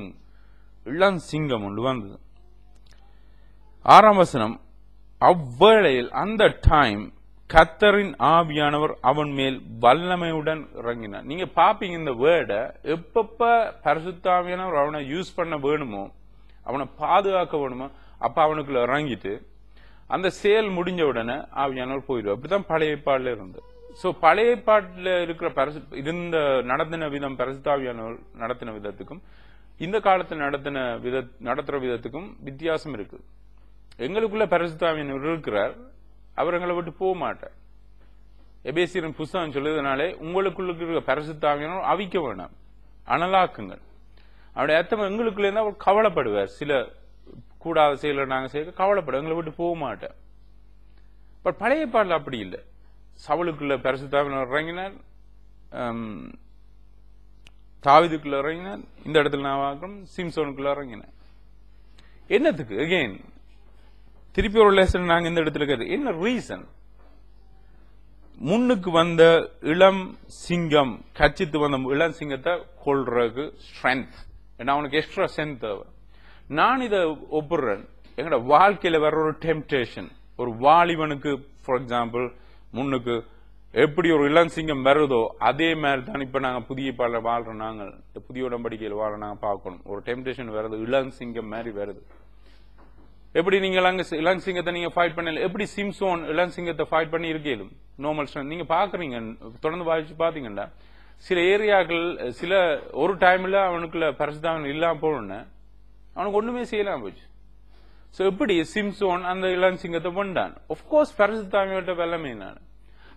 இளம் சிங்கம் ஒன்று வந்தது. 6ஆம் வசனம், அவ்வேளையில் அந்த டைம் கர்த்தரின் ஆவியானவர் அவன் மேல் வல்லமையுடன் இறங்கினார். நீங்க பாப்பீங்க இந்த வேர்டை, எப்பப்ப பரிசுத்த ஆவியானவர் அவனை யூஸ் பண்ண வேணுமோ, அவனை பாதுகாக்க வேணுமோ, அப்ப அவனுக்குள்ள இறங்கிட்டு அந்த செயல் முடிஞ்ச உடனே ஆவியானவர் போயிடுவார். அப்படிதான் பழைய ஏற்பாடுல இருந்து. சோ பழைய ஏற்பாட்டுல இருக்கிற நடத்தின விதம், பரிசுத்த ஆவியானவர் நடத்தின விதத்துக்கும் இந்த காலத்தில் நடத்துற விதத்துக்கும் வித்தியாசம் இருக்கு. எங்களுக்குள்ள பரிசுத்த ஆவியானவர் இருக்கிறார், அவர் எங்களை விட்டு போக மாட்டார். எபேசியரின் புஸ்தகம் சொல்லுவதனாலே உங்களுக்குள்ள இருக்கிற பரிசுத்த ஆவியானவர் அவிக்க வேணாம், அனலாக்குங்கள். அவருடைய அர்த்தம் எங்களுக்குள்ள இருந்தா அவர் கவலைப்படுவார். சில கூடாத செயலை நாங்க செய்ய கவலைப்பட எங்களை விட்டு போக மாட்டார். பட் பழைய பாடல அப்படி இல்லை. சவுலுக்குள்ள பரிசுத்த ஆவியானவர் இறங்கினார், தாவீதுக்குள்ள இறங்கினார், இந்த இடத்துல நான் பார்க்கிறோம் சிம்சோனுக்குள்ள இறங்கினார். என்னத்துக்கு அகைன் திருப்பி ஒரு லெசன் நாங்க இந்த இடத்துல கேட்டு என்ன ரீசன்? முன்னுக்கு வந்த இளம் சிங்கம், கச்சித்து வந்த இளம் சிங்கத்தை கொள்றதுக்கு ஸ்ட்ரென்த், ஏன்னா அவனுக்கு எக்ஸ்ட்ரா ஸ்ட்ரென்த் தேவை. நான் இதை ஒப்புறேன். எங்களோட வாழ்க்கையில வர ஒரு டெம்டேஷன், ஒரு வாலிபனுக்கு ஃபார் எக்ஸாம்பிள் முன்னுக்கு எப்படி ஒரு இளம் சிங்கம் வருதோ அதே மாதிரி தான் இப்ப நாங்க புதிய பாடல வாழ்ற நாங்கள், இந்த புதிய உடன்படிக்கையில் வாழ நாங்க பார்க்கணும். ஒரு டெம்டேஷன் வருது, இளம் சிங்கம் மாதிரி வருது. எப்படி நீங்க இளம் சிங்கத்தை நீங்க ஃபைட் பண்ணல, எப்படி சிம்சோன் இளம் சிங்கத்தை ஃபைட் பண்ணி இருக்கேன் நார்மல் ஸ்ட்ரென்த் நீங்க பாக்குறீங்க. தொடர்ந்து வாசிச்சு பாத்தீங்கன்னா சில ஏரியாக்கள் சில ஒரு டைம்ல அவனுக்குள்ள பரிசுத்தம் இல்லாம போன அவனுக்கு ஒண்ணுமே செய்யலாம் போச்சு. சோ எப்படி சிம்சோன் அந்த இளம் சிங்கத்தை கொண்டான்? ஆஃப்கோர்ஸ் பரிசுத்தாவியோட வெள்ளமே நான்.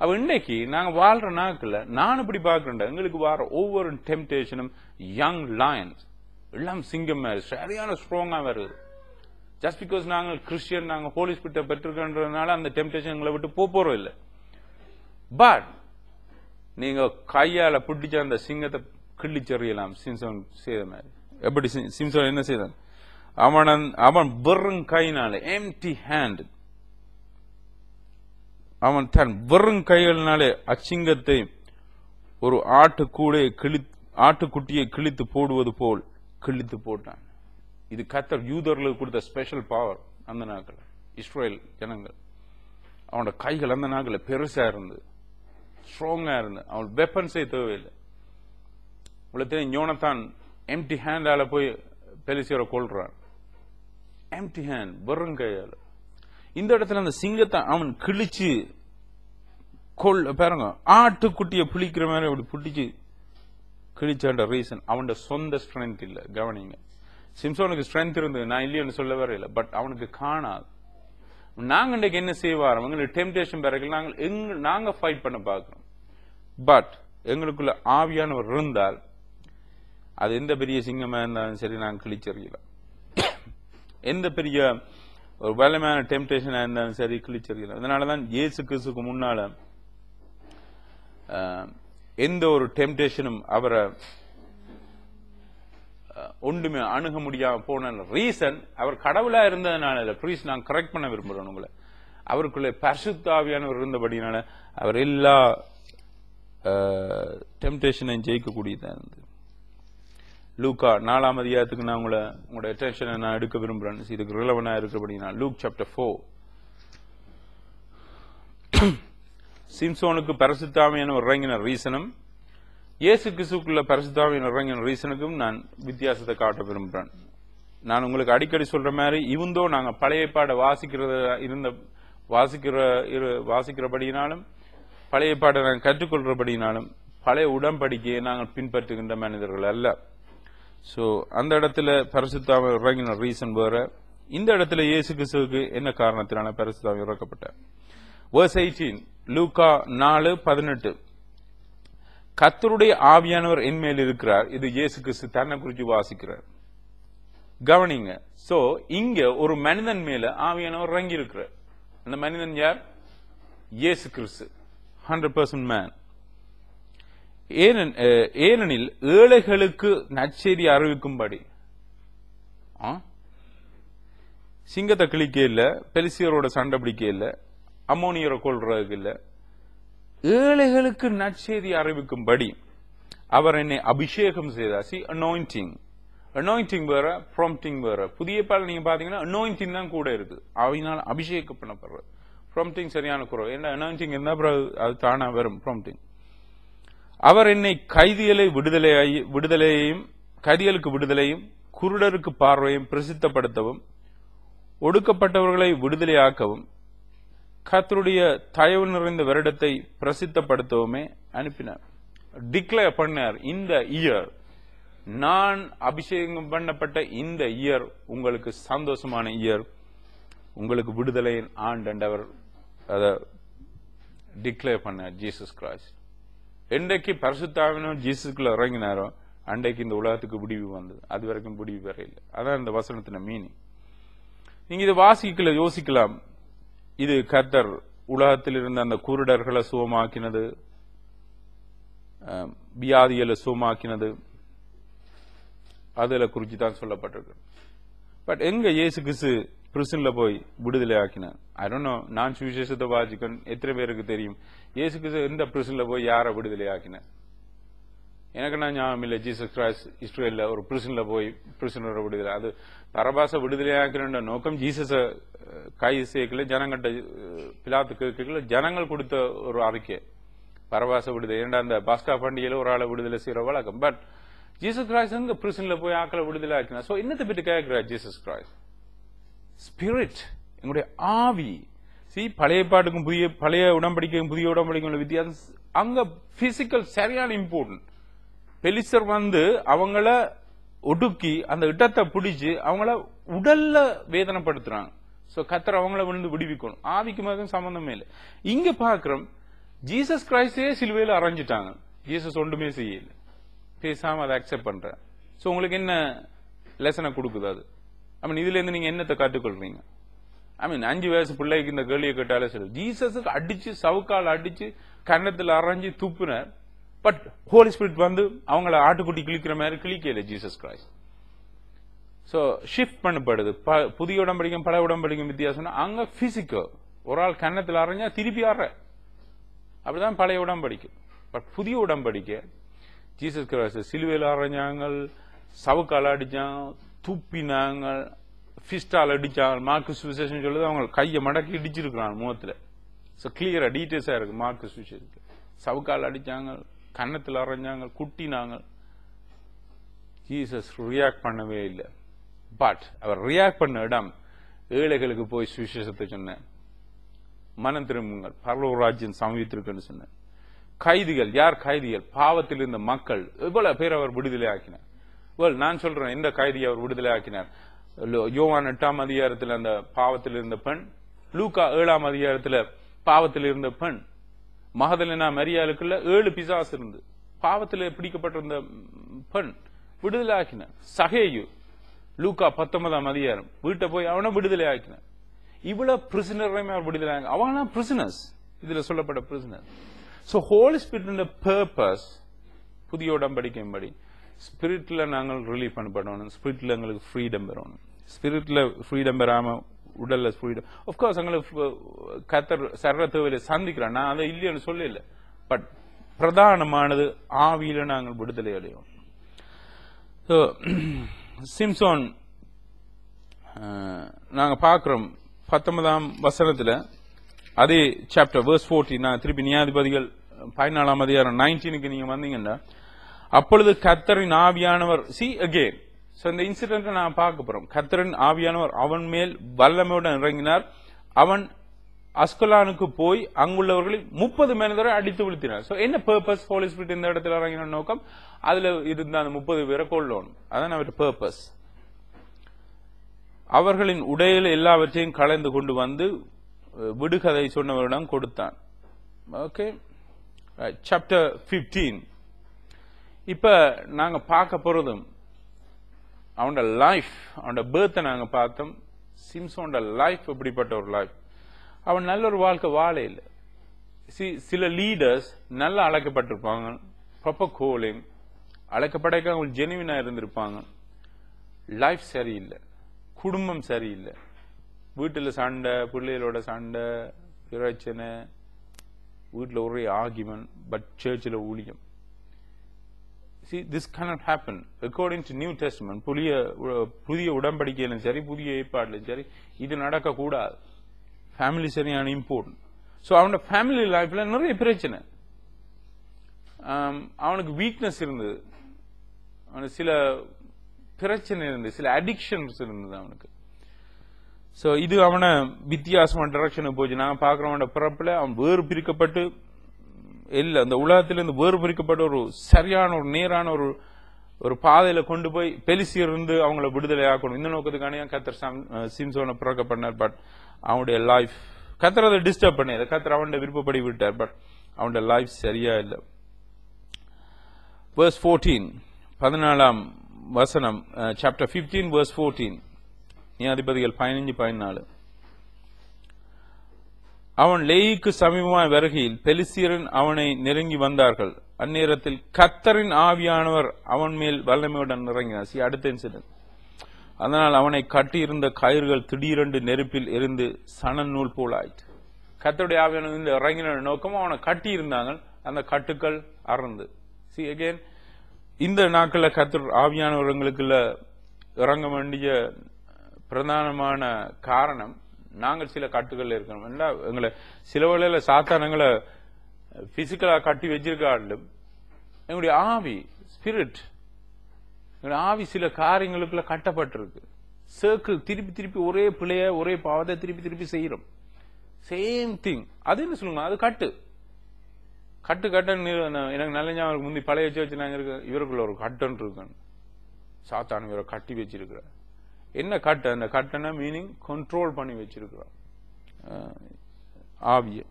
அவ இன்னைக்கு நாங்க வாழ்ற நாட்கள்ல நான் இப்படி பாக்குறேன், எங்களுக்கு வர ஒவ்வொரு டெம்டேஷனும் யங் லயன்ஸ், இளம் சிங்கம் மாதிரி சரியான ஸ்ட்ராங்கா வருது. ஜஸ்ட் பிகாஸ் நாங்கள் கிறிஸ்டியன், நாங்க ஹோலி ஸ்பிரிட்டை பெற்றுக்கிறதுனால அந்த டெம்டேஷன் எங்களை விட்டு போறோம் இல்லை. பட் நீங்க கையால பிடிச்ச அந்த சிங்கத்தை கிள்ளிச்செறியலாம். சிம்சோன் செய்த மாதிரி. எப்படி சிம்சோன் என்ன செய்தான்? அவன் வெறும் கையினால எம்டி ஹேண்ட், அவன் தன் வெறும் கைகளினாலே அச்சிங்கத்தை ஒரு ஆட்டுக்குட்டியை கிழித்து போடுவது போல் கிழித்து போட்டான். இது கர்த்தர் யூதர்களுக்கு கொடுத்த ஸ்பெஷல் பவர். அந்த நாட்கள் இஸ்ரேல் ஜனங்கள் அவனோட கைகள் அந்த நாட்கள் பெருசா இருந்து ஸ்ட்ராங்கா இருந்து அவன் வெப்பன்ஸே தேவையில்லை. உங்களுக்கு யோனத்தான் எம்டி ஹேண்டால போய் பெலிசியரை கொள்றான். எம்டி ஹேண்ட், வெறும் கையால. இந்த இடத்துல அந்த சிங்கத்தை அவன் கிழிச்சு பாருங்க, ஆட்டுக்குட்டியை புளிக்கிற மாதிரி அப்படி புடிச்சு கிழிச்சாண்ட ரீசன் அவனோட சொந்த ஸ்ட்ரென்த் இல்ல. கவனிங்க, சிம்சோனுக்கு ஸ்ட்ரென்த் இருந்தது, நான் இல்லைன்னு சொல்ல வர இல்லை. பட் அவனுக்கு காணாது. நாங்க இன்றைக்கு என்ன செய்வார், எங்களுக்கு டெம்டேஷன் பிறகு நாங்க ஃபைட் பண்ண பாக்குறோம். பட் எங்களுக்குள்ள ஆவியானவர் இருந்தால் அது எந்த பெரிய சிங்கமா இருந்தாலும் சரி நாங்க கிழிச்சறியலாம். எந்த பெரிய ஒரு வல்லமையான டெம்டேஷனா இருந்தாலும் சரி கிழிச்சறியலாம். அதனாலதான் இயேசு கிறிஸ்துக்கு முன்னால எந்த ஒரு டெம்டேஷனும் அவரை ஒன்றுமே அணுக முடியாம போன ரீசன் அவர் கடவுளா இருந்ததுனால இல்ல. ப்ளீஸ் நான் கரெக்ட் பண்ண விரும்புறேன் உங்களை. அவருக்குள்ள பரிசுத்த ஆவியானவர் இருந்தபடினால அவர் எல்லா டெம்டேஷனையும் ஜெயிக்கக்கூடியதா இருந்தது. லூக்கா 4ஆம் அதிகாரத்துக்கு நான் உங்களோட அட்டென்ஷனை நான் எடுக்க விரும்புறேன். இதுக்கு ரிலவனா இருக்கிறபடினா லூக் சாப்டர் 4. சிம்சோனுக்கு பரிசுத்த ஆவியானவர் இறங்கின ரீசனும் இயேசு கிறிஸ்துக்குள்ள பரிசுத்த ஆவியானவர் இறங்கின ரீசனுக்கும் நான் வித்தியாசத்தை காட்ட விரும்புறேன். நான் உங்களுக்கு அடிக்கடி சொல்ற மாதிரி இவந்தோ நாங்க பழைய பாட வாசிக்கிறபடினாலும் பழைய பாட நாங்கள் கற்றுக்கொள்றபடினாலும் பழைய உடன்படிக்கையை நாங்கள் பின்பற்றுகின்ற மனிதர்கள் அல்ல. சோ அந்த இடத்துல பரிசுத்த ஆவியானவர் இறங்கின ரீசன் வேற. இந்த இடத்துல இயேசு கிறிஸ்துவுக்கு என்ன காரணத்தினால பரிசுத்த ஆவியானவர் இறக்கப்பட்டார்? verse 18 லூக்கா 4:18 கர்த்தருடைய ஆவியானவர் என் மேல் இருக்கிறார். இது இயேசு கிறிஸ்து தன்னை குறித்து வாசிக்கிறார். கவனிங்க. சோ இங்க ஒரு மனிதன் மேல ஆவியானவர் இறங்கி இருக்கிறார். அந்த மனிதன் யார்? இயேசு கிறிஸ்து, 100% மேன். ஏனெனில் ஏழைகளுக்கு நற்செய்தி அறிவிக்கும்படி. சிங்கத்தை கிழிக்க இல்ல, பெலிசியரோட சண்டை பிடிக்க இல்ல, அம்மோனியரை கொள்றதுக்கு இல்ல, ஏழைகளுக்கு நற்செய்தி அறிவிக்கும்படி அவர் என்னை அபிஷேகம் செய்தார். C anointing. அனாயிண்டிங் வேற, ப்ராம்ப்டிங் வேற. புதிய பால் நீங்க பாத்தீங்கன்னா அனாயிண்டிங் தான் கூட இருக்கு. அவையினால் அபிஷேகம் பண்ணப்படுறது. ப்ராம்ப்டிங் சரியான குறவு. ஏன்னா அனாயிண்டிங் இருந்தா அது தானா வரும் ப்ராம்ப்டிங். அவர் என்னை கைதிகளுக்கு விடுதலையும் குருடருக்கு பார்வையும் பிரசித்தப்படுத்தவும் ஒடுக்கப்பட்டவர்களை விடுதலையாக்கவும் கர்த்தருடைய தயவு நிறைந்த வருடத்தை பிரசித்தப்படுத்தவுமே அனுப்பினார். டிக்ளேர் பண்ணார். இந்த இயர் நான் அபிஷேகம் பண்ணப்பட்ட இந்த இயர் உங்களுக்கு சந்தோஷமான இயர், உங்களுக்கு விடுதலையின் ஆண்டு அவர் அதை டிக்ளேர் பண்ணார் ஜீசஸ் கிரைஸ்ட். என்றைக்கு பரிசுத்தாவினும் ஜீசஸ்குள்ள இறங்கினாரோ அன்றைக்கு இந்த உலகத்துக்கு முடிவு வந்தது. அது வரைக்கும் முடிவு வர இல்லை. அதான் இந்த வசனத்தின் மீனிங். நீங்க இதை வாசிக்கல யோசிக்கலாம். இது கர்த்தர் உலகத்தில் இருந்த அந்த குருடர்களை சுகமாக்கினது, வியாதிகளை சுகமாக்கினது, அதுல குறிச்சு தான் சொல்லப்பட்டிருக்கு. பட் எங்க இயேசு கிறிஸ்து பிரிசன்ல போய் விடுதலை ஆக்கினார்? I don't know. நான் சுவிசேஷத்தை வாசிக்கணும், எத்தனை பேருக்கு தெரியும் இயேசு கிறிஸ்து எந்த பிரிசன்ல போய் யாரை விடுதலை ஆக்கினார்? எனக்கு நான் ஞாபகம் இல்லை. ஜீசஸ் கிரைஸ்ட் இஸ்ரேல்ல ஒரு பிரிசன்ல போய் பிரிசனரை விடுதலை, அது பரபாச விடுதலை ஆக்கிற நோக்கம் ஜீசஸ கை சேர்க்கல, ஜனங்கள்ட்ட பிலாத்து கேட்கல, ஜனங்கள் கொடுத்த ஒரு அறிக்கை பரபாச விடுதலை. ஏன்னா அந்த பாஸ்கா பண்டிகையில ஒரு ஆளை விடுதலை செய்யற வழக்கம். பட் ஜீசஸ் கிரைஸ்ட் எங்க பிரிசன்ல போய் ஆக்களை விடுதலை ஆக்கினா? சோ என்னத்தை பற்றி கேட்கிறார் ஜீசஸ் கிரைஸ்ட்? ஸ்பிரிட், எங்களுடைய ஆவி. பழைய பாட்டுக்கும் பழைய உடம்படிக்கையும் புதிய உடம்படிக்கும் வித்தியாசம் அங்க பிசிக்கல் சரியான இம்பார்ட்டன்ட். பெலிஸ்தர் வந்து அவங்கள ஒடுக்கி அந்த இடத்தை பிடிச்சு அவங்கள உடல்ல வேதனைப்படுத்துறாங்க. சோ கர்த்தர் அவங்கள வந்து விடுவிக்கணும். ஆவிக்கு சம்பந்தமே இல்லை. இங்க பாக்குறோம் ஜீசஸ் கிரைஸ்டே சிலுவையில அரைஞ்சிட்டாங்க. ஜீசஸ் ஒன்றுமே செய்யல, பேசாம அதை அக்செப்ட் பண்ற. சோ உங்களுக்கு என்ன லெசனை கொடுக்குது அது? ஐ மீன் இதுல இருந்து நீங்க என்னத்தை கற்றுக்கொள்றீங்க? ஐ மீன் 5 வயசு பிள்ளைக்கு இந்த கேள்வியை கேட்டாலே சரி. ஜீசஸுக்கு அடிச்சு சவுக்கால் அடிச்சு கன்னத்துல அரைஞ்சு துப்புனர். பட் ஹோலி ஸ்பிரிட் வந்து அவங்கள ஆட்டுக்குட்டி கிழிக்கிற மாதிரி கிழிக்கல ஜீசஸ் கிரைஸ்ட். சோ ஷிஃப்ட் பண்ணப்படுது. புதிய உடம்படிக்கும் பழைய உடம்படிக்கும் வித்தியாசம் அங்க பிசிக்கல். ஒரு ஆள் கன்னத்தில் அரைஞ்சா திருப்பி ஆடுற, அப்படிதான் பழைய உடம்படிக்கை. பட் புதிய உடம்படிக்கை ஜீசஸ் கிரைஸ்ட் சிலுவையில் அரைஞ்சாங்க, சவுக்கால் அடிச்சாங்க, துப்பினாங்க, பிஸ்டால் அடிச்சாங்க. மார்க்கு சுவிசேஷம் சொல்லுது அவங்க கையை மடக்கி இடிச்சிருக்கிறாங்க முகத்துல. சோ கிளியரா டீடைல்ஸா இருக்கு மார்க்கு சுவிசேஷத்துக்கு. சவுக்கால் அடிச்சாங்க, கன்னத்தில் அரைஞ்சாங்க, குட்டினாங்க. ஜீசஸ் ரியாக்ட் பண்ணவே இல்லை. பட் அவர் ரியாக்ட் பண்ண இடம் ஏழைகளுக்கு போய் சுவிசேஷத்தை சொன்ன, மனம் திரும்புங்கள் பரலோக ராஜ்யம் சமீபத்திருக்குன்னு சொன்ன. கைதிகள், யார் கைதிகள்? பாவத்தில் இருந்த மக்கள். இவ்வளவு பேர் அவர் விடுதலை ஆக்கினார். நான் சொல்றேன் எந்த கைதியை அவர் விடுதலை ஆக்கினார்? யோவான் 8ஆம் அதிகாரத்தில் அந்த பாவத்தில் இருந்த பெண், லூக்கா 7ஆம் அதிகாரத்தில் பாவத்தில் இருந்த பெண், மகதலேனா மரியாளுக்குள்ள 7 பிசாசு இருந்து பாவத்தில் பிடிக்கப்பட்டிருந்த பெண் விடுதலை ஆக்கினார். சகேயு லூக்கா 19ஆம் அதிகாரம் வீட்டை போய் அவனை விடுதலை ஆக்கினார். இவ்வளவு பிரிசனரையுமே அவர் விடுதலை ஆக்கி, அவனா பிரிசனர்ஸ் இதுல சொல்லப்பட்ட prisoner. So holy spirit purpose புதிய உடம்படிக்கையும்படி ஸ்பிரிட்ல நாங்கள் ரிலீஃப் பண்ணப்படணும். ஸ்பிரிட்ல எங்களுக்கு ஃப்ரீடம் பெறணும். ஸ்பிரிட்ல ஃப்ரீடம் பெறாம உடல்ல ஃப்ரீடம். ஆஃப்கோர்ஸ் எங்களுக்கு கர்த்தர் சர்வ தேவையில சந்திக்கிறோம், நான் அதை இல்லைன்னு சொல்லல. பட் பிரதானமானது ஆவியில நாங்கள் விடுதலை அடையும். சிம்சோன் நாங்க பாக்குறோம் 19ஆம் வசனத்துல, அதே சாப்டர் verse 14. நான் திருப்பி நியாயாதிபதிகள் 14ஆம் அதிகாரம் 19க்கு நீங்க வந்தீங்கன்னா, அப்பொழுது கர்த்தரின் ஆவியானவர் again. சோ இந்த இன்சிடென்ட் நான் பார்க்க போறோம். கர்த்தரின் ஆவியானவர் அவன் மேல் வல்லமையுடன் இறங்கினார். அவன் அஸ்கலானுக்கு போய் அங்குள்ளவர்களை 30 மனிதரை அடித்து வீழ்த்தினார். சோ என்ன பர்பஸ்? ஹோலி ஸ்பிரிட் இந்த இடத்துல இறங்கின நோக்கம், அதுல இருந்த அந்த 30 பேரை கொல்லணும். அதான் அவருடைய பர்பஸ். அவர்களின் உடையில எல்லாவற்றையும் கலந்து கொண்டு வந்து விடுகதை சொன்னவரிடம் கொடுத்தான். Okay, chapter 15. இப்ப நாங்க பார்க்க போறதும் அவனோட லைஃப், அவனோட பேர்த்தை நாங்க பார்த்தோம். சிம்சோனோட லைஃப் எப்படிப்பட்ட ஒரு லைஃப். அவன் நல்ல ஒரு வாழ்க்கை வாழ இல்லை. சில லீடர்ஸ் நல்லா அழைக்கப்பட்டிருப்பாங்க, ப்ராப்பர் கோலிங் அழைக்கப்படைக்க அவங்க ஜெனுவினா இருந்திருப்பாங்க. லைஃப் சரியில்லை, குடும்பம் சரியில்லை, வீட்டுல சண்டை, பிள்ளைகளோட சண்டை, பிரச்சனை, வீட்டுல ஒரே ஆர்கியூமென்ட், பட் சர்ச்சில் ஊழியம். See, this cannot happen according to New Testament. புதிய உடன்படிக்கையிலும் சரி, புதிய ஏற்பாட்டிலும் சரி, இது நடக்க கூடாது. ஃபேமிலி சரியான இம்பார்ட்டன்ட். சோ அவனோட ஃபேமிலி லைஃப்ல நிறைய பிரச்சனை. அவனுக்கு வீக்னஸ் இருந்தது, அவனுக்கு சில பிரச்சனை இருந்தது, சில அடிக்ஷன்ஸ் இருந்தது அவனுக்கு. சோ இது அவனை வித்தியாசமான டைரக்ஷனுக்கு போச்சு. நாங்க பாக்குறோம் அவனோட பிறப்புல அவன் வேறு பிரிக்கப்பட்டு இல்ல, அந்த உலகத்திலிருந்து வேறு பிரிக்கப்பட்ட ஒரு சரியான ஒரு நேரான ஒரு ஒரு பாதையில கொண்டு போய் பெலிசியர் இருந்து அவங்கள விடுதலை ஆக்கணும். இந்த நோக்கத்துக்கான கத்தர் சிம்சோனை பிறக்க பண்ணார். பட் அவனுடைய லைஃப் கத்தர் அதை டிஸ்டர்ப் பண்ணி கத்தர் அவனுடைய விருப்பப்படி விட்டார். பட் அவனுடைய லைஃப் சரியா இல்லை. verse 14 14ஆம் வசனம், chapter 15 verse 14, நியாயாதிபதிகள் 15-14. அவன் லேயிக்கு சமீபமாய் வருகையில் பெலிஸ்தியரின் அவனை நெருங்கி வந்தார்கள். அந்நேரத்தில் கர்த்தரின் ஆவியானவர் அவன் மேல் வல்லமையுடன் இறங்கினார். அடுத்த இன்சிடென்ட். அதனால் அவனை கட்டியிருந்த கயிறுகள் திடீரென்று நெருப்பில் எரிந்து சணல் நூல் போல் ஆயிற்று. கர்த்தருடைய ஆவியானவர் இறங்கின நோக்கம் அவனை கட்டி இருந்தாங்க, அந்த கட்டுக்கள் அறந்து. See again, இந்த நாட்கள்ல கர்த்தர் ஆவியானவர்களுக்குள்ள இறங்க வேண்டிய பிரதானமான காரணம், நாங்கள் சில கட்டுகள் இருக்கணும். எங்களை சில வேளையில சாத்தானங்களை பிசிக்கலா கட்டி வச்சிருக்காலும் எங்களுடைய ஆவி ஸ்பிரிட், எங்களுடைய ஆவி சில காரியங்களுக்குள்ள கட்டப்பட்டிருக்கு. சர்க்கிள் திருப்பி திருப்பி ஒரே பிள்ளைய ஒரே பாவத்தை திருப்பி திருப்பி செய்யறோம். Same thing. அது என்ன சொல்லுங்க, அது கட்டு கட்டு கட்டுன்னு எனக்கு நல்ல ஞாபகம். முந்தி பழைய வச்சு நாங்க இவருக்குள்ள ஒரு கட்டுன்னு இருக்கு. சாத்தான இவரை கட்டி வச்சிருக்கிற என்ன கட்டு? அந்த கட்டனை மீனிங் கண்ட்ரோல் பண்ணி வச்சிருக்கிறோம் ஆவிய.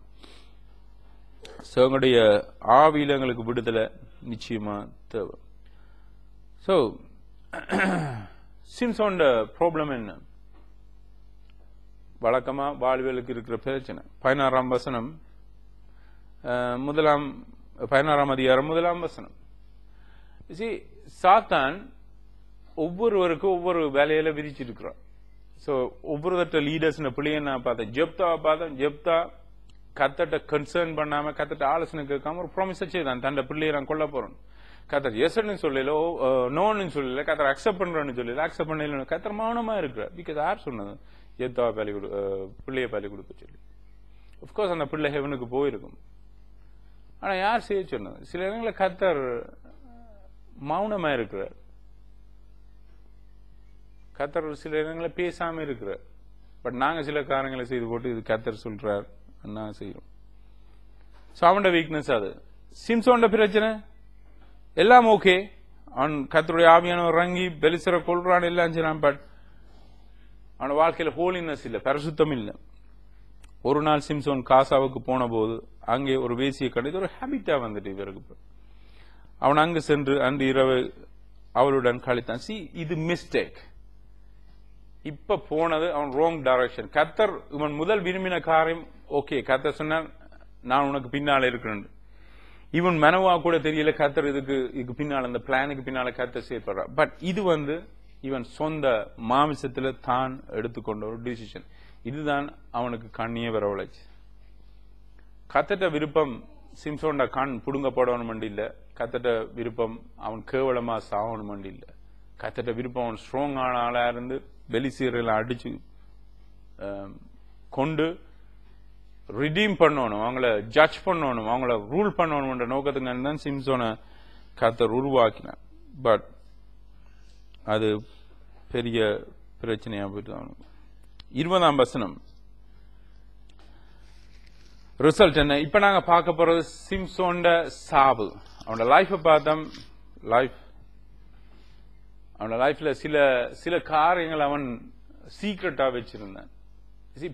எங்களுடைய ஆவியில எங்களுக்கு விடுதலை நிச்சயமா தேவை. சோ சிம்சோன் ப்ராப்ளம் என்ன? வழக்கமா வாழ்வியலுக்கு இருக்கிற பிரச்சனை. 16ஆம் வசனம், 16ஆம் அதிகாரம் 1ஆம் வசனம். சாத்தான் ஒவ்வொருவருக்கும் ஒவ்வொரு வேலையில விதிச்சிருக்கிறான். சோ ஒவ்வொருத்த லீடர்ஸ் பிள்ளைய நான் பார்த்தேன். ஜெப்தாவை பார்த்தேன். ஜெப்தா கத்தட்ட கன்சர்ன் பண்ணாம கத்தட்ட ஆலோசனை கேட்காம ஒரு ப்ராமிஸ் செய்தான், தன் பிள்ளையை நான் கொல்ல போறேன். கத்தர் எஸ்ன்னு சொல்லல, நோன்னு சொல்லல, கத்தர் அக்செப்ட் பண்றேன்னு சொல்லல, அக்செப்ட் பண்ணல, கத்தர் மௌனமா இருக்கிறார். பிகாஸ் யார் சொன்னது? ஜெப்தாவை பிள்ளைய பலி கொடுக்க சொல்லி. அப்கோர்ஸ் அந்த பிள்ளை ஹெவனுக்கு போயிருக்கும். ஆனா யார் செய்ய சொன்னது? சில இடங்களில் கத்தர் மௌனமா இருக்கிறார். கத்தர் சில இடங்களில் பேசாம இருக்கிறார். பட் நாங்க சில காரியங்களை செய்து போட்டு இது கத்தர் சொல்றார் நாங்க செய்யறோம். அவனோட வீக்னஸ் அது. சிம்சோன் பிரச்சனை எல்லாம் ஓகே, அவன் கத்தருடைய ஆவியானவர் இறங்கி பெலிஸ்தரை கொல்றான் எல்லாம் செய்யறான். பட் அவனோட வாழ்க்கையில ஹோலினஸ் இல்ல, பரிசுத்தம் இல்ல. ஒரு நாள் சிம்சோன் காசாவுக்கு போன போது அங்கே ஒரு வேசியை கண்டு ஒரு ஹேபிட்டா வந்துட்டு இவருக்கு. அவன் அங்கு சென்று அன்று இரவு அவளுடன் கழித்தான். இது மிஸ்டேக். இப்ப போனது அவன் ராங் டைரக்ஷன். கத்தர் இவன் முதல் விரும்பின காரியம் ஓகே, கத்தர் சொன்னான் நான் உனக்கு பின்னால இருக்கிறேன். இவன் மனவா கூட தெரியல கத்தர் இதுக்கு பின்னால, அந்த பிளானுக்கு பின்னால கத்தர் செயல்படுறான். பட் இது இவன் சொந்த மாமிசத்துல தான் எடுத்துக்கொண்ட ஒரு டிசிஷன். இதுதான் அவனுக்கு கண்ணியே வரவழைச்சு. கத்தட்ட விருப்பம் சிம்சோன்ட கண் புடுங்கப்படணும் இல்ல, கத்தட்ட விருப்பம் அவன் கேவலமா சாகணும் இல்ல. கத்தட்ட விருப்பம் அவன் ஸ்ட்ராங் ஆன ஆளா இருந்து பெலிஸ்தியர்களை அடிச்சு கொண்டு ரிடீம் பண்ணணும், அவங்கள ஜட்ஜ் பண்ணணும், அவங்கள ரூல் பண்ணணும் நோக்கத்துக்கு தான் சிம்சோனை கத்தர் உருவாக்கினான். பட் அது பெரிய பிரச்சனையா போயிட்டு. 20ஆம் வசனம் ரிசல்ட் என்ன? இப்ப நாங்க பார்க்க போறது சிம்சோன்ட சாவு. அவனோட லைஃப் பார்த்தோம். அவனோட லைஃப்ல சில காரியங்கள் அவன் சீக்ரெட்டா வச்சிருந்தான்.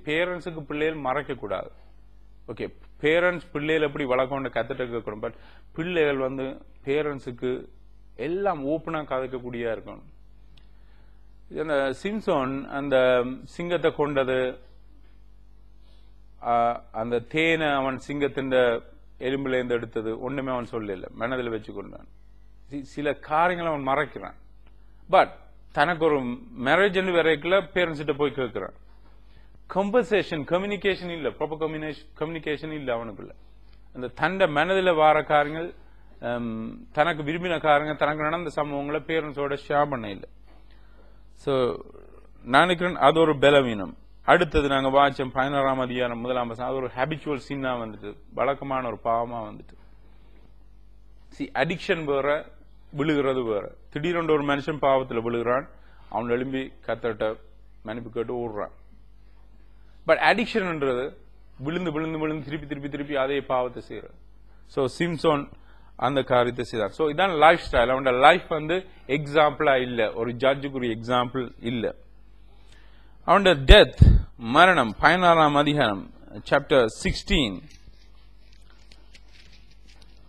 பேரண்ட்ஸுக்கு பிள்ளைகள் மறைக்க கூடாது. ஓகே, பேரண்ட்ஸ் பிள்ளைகள் எப்படி வளர்க்கணும் கத்துட்டு இருக்கணும். பட் பிள்ளைகள் பேரண்ட்ஸுக்கு எல்லாம் ஓப்பனா கதைக்கக்கூடியா இருக்கணும். அந்த சிம்சோன் அந்த சிங்கத்தை கொண்டது, அந்த தேனை அவன் சிங்கத்தின் எலும்புல இருந்து எடுத்தது ஒண்ணுமே அவன் சொல்லல, மனதில் வச்சு கொண்டான். சில காரியங்கள் அவன் மறைக்கிறான். பட் தனக்கு ஒரு மேரேஜ் வரைக்குள்ள பேரண்ட்ஸ் கிட்ட போய் கேட்கிறான். கம்பன்சேஷன், கம்யூனிகேஷன் இல்ல, ப்ராப்பர் கம்யூனிகேஷன் இல்ல அவனுக்குள்ள. அந்த தண்ட மனதில் வார காரியங்கள், தனக்கு விரும்பின காரியங்கள், தனக்கு நடந்த சம்பவங்களை பேரண்ட்ஸோட ஷேர் பண்ண இல்லை. சோ நான் நினைக்கிறேன் அது ஒரு பலவீனம். அடுத்தது நாங்க வாச்சம் 16ஆம் அதிகாரம் 1ஆம் வசனம், அது ஒரு ஹேபிச்சுவல் சீனா வந்துட்டு, வழக்கமான ஒரு பாவமா வந்துட்டு. அடிக்ஷன் வேற, விழுகிறது வேற. திடீரென்று ஒரு மனுஷன் பாவத்துல விழுகிறான், அவன் எழும்பி கத்தட்ட மன்னிப்பு கேட்டு ஓடுறான். பட் அடிக்ஷன்ன்றது விழுந்து விழுந்து விழுந்து திருப்பி திருப்பி திருப்பி அதே பாவத்தை செய்யற. சோ சிம்சோன் அந்த காரியத்தை செய்தான். சோ இதான் லைஃப் ஸ்டைல். அவனோட லைஃப் வந்து எக்ஸாம்பிளா இல்ல, ஒரு ஜட்ஜுக்குரிய எக்ஸாம்பிள் இல்ல. அவனோட டெத், மரணம் 16ஆம் அதிகாரம் சாப்டர் 16.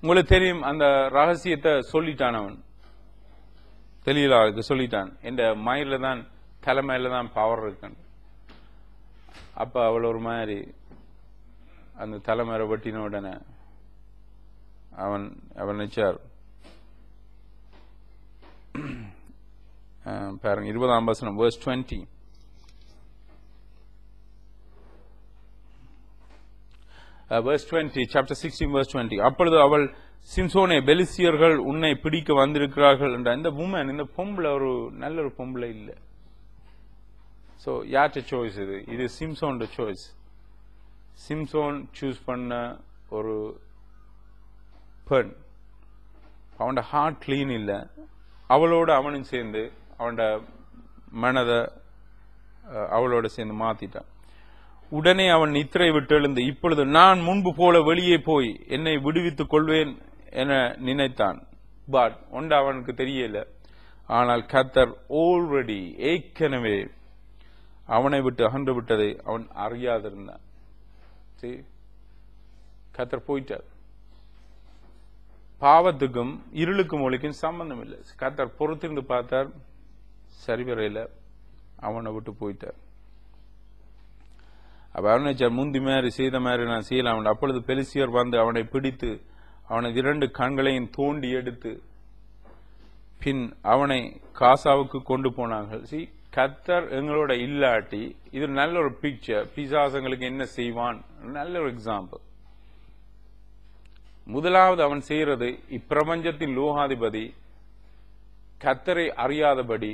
உங்களுக்கு தெரியும், அந்த ரகசியத்தை சொல்லிட்டான். அவன் தெளிவாக சொல்லிட்டான், இந்த மயில தான், தலைமையில தான் பவர் இருக்கு. அப்ப அவள் ஒரு மாதிரி அந்த தலைமையை வெட்டின உடனே அவன் நினைச்சார். பாருங்க 20ஆம் வசனம் verse 20. verse 20, chapter 16 verse 20. அப்பொழுது அவள், சிம்சோனே, பெலிஸ்தியர்கள் உன்னை பிடிக்க வந்திருக்கிறார்கள் என்ற. இந்த வுமன், இந்த பொம்பளை ஒரு நல்ல ஒரு பொம்பளை இல்ல. சோ யார்ட்ட சாய்ஸ் இது? இது சிம்சோன் சாய்ஸ். சிம்சோன் சூஸ் பண்ண ஒரு பெண். அவனோட ஹார்ட் கிளீன் இல்ல. அவளோட அவனும் சேர்ந்து அவனோட மனதை அவளோட சேர்ந்து மாத்திட்டான். உடனே அவன் நித்திரை விட்டு எழுந்து, இப்பொழுது நான் முன்பு போல வெளியே போய் என்னை விடுவித்துக் கொள்வேன் என நினைத்தான். பட் ஒன்று அவனுக்கு தெரியல. ஆனால் கர்த்தர் ஆல்ரெடி ஏற்கனவே அவனை விட்டு அகன்று விட்டதை அவன் அறியாதிருந்தான். கர்த்தர் போயிட்டார். பாவத்துக்கும் இருளுக்கும் ஒளிக்கும் சம்பந்தம் இல்லை. கர்த்தர் பொறுத்திருந்து பார்த்தார், சரிவரையில அவனை விட்டு போயிட்டார். அப்ப அவன் முந்தி மாதிரி செய்த மாதிரி நான் செய்யலாம். அப்பொழுது பெலிஸ்தியர் வந்து அவனை பிடித்து அவனது 2 கண்களையும் தோண்டி எடுத்து பின் அவனை காசாவுக்கு கொண்டு போனார்கள். கர்த்தர் எங்களோட இல்லாட்டி, இது நல்ல ஒரு பிக்சர். பிசாசங்களுக்கு என்ன செய்வான், நல்ல ஒரு எக்ஸாம்பிள். முதலாவது அவன் செய்யறது, இப்பிரபஞ்சத்தின் லோகாதிபதி கர்த்தரை அறியாதபடி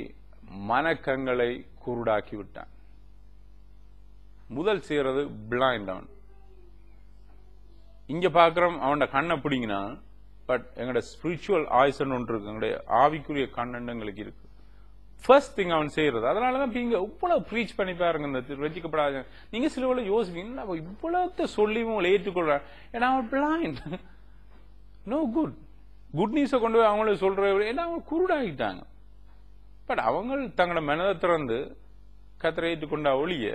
மனக்கங்களை குருடாக்கி விட்டான். முதல் செய்யறது பிளைண்ட். அவன் இங்க பாக்குறோம், அவனோட கண்ணை பிடிங்கினா. பட் எங்களோட ஸ்பிரிச்சுவல் ஆய்சன் ஒன்று இருக்கு, எங்களுடைய ஆவிக்குரிய கண்ணண்டங்களுக்கு இருக்கு. ஃபர்ஸ்ட் திங் அவன் செய்யறது. அதனாலதான் இங்க இவ்வளவு ப்ரீச் பண்ணி பாருங்க, இந்த வெற்றிக்கப்படாத. நீங்க சில வேளை யோசிப்பீங்க, இவ்வளவு சொல்லி உங்களை ஏற்றுக்கொள்றான், ஏன்னா அவன் பிளைண்ட். நோ குட் நியூஸை கொண்டு போய் அவங்களுக்கு சொல்ற, ஏன்னா அவங்க குருடாகிட்டாங்க. பட் அவங்க தங்களோட மனதை திறந்து கர்த்தரை ஏற்றுக்கொண்டா ஒழிய,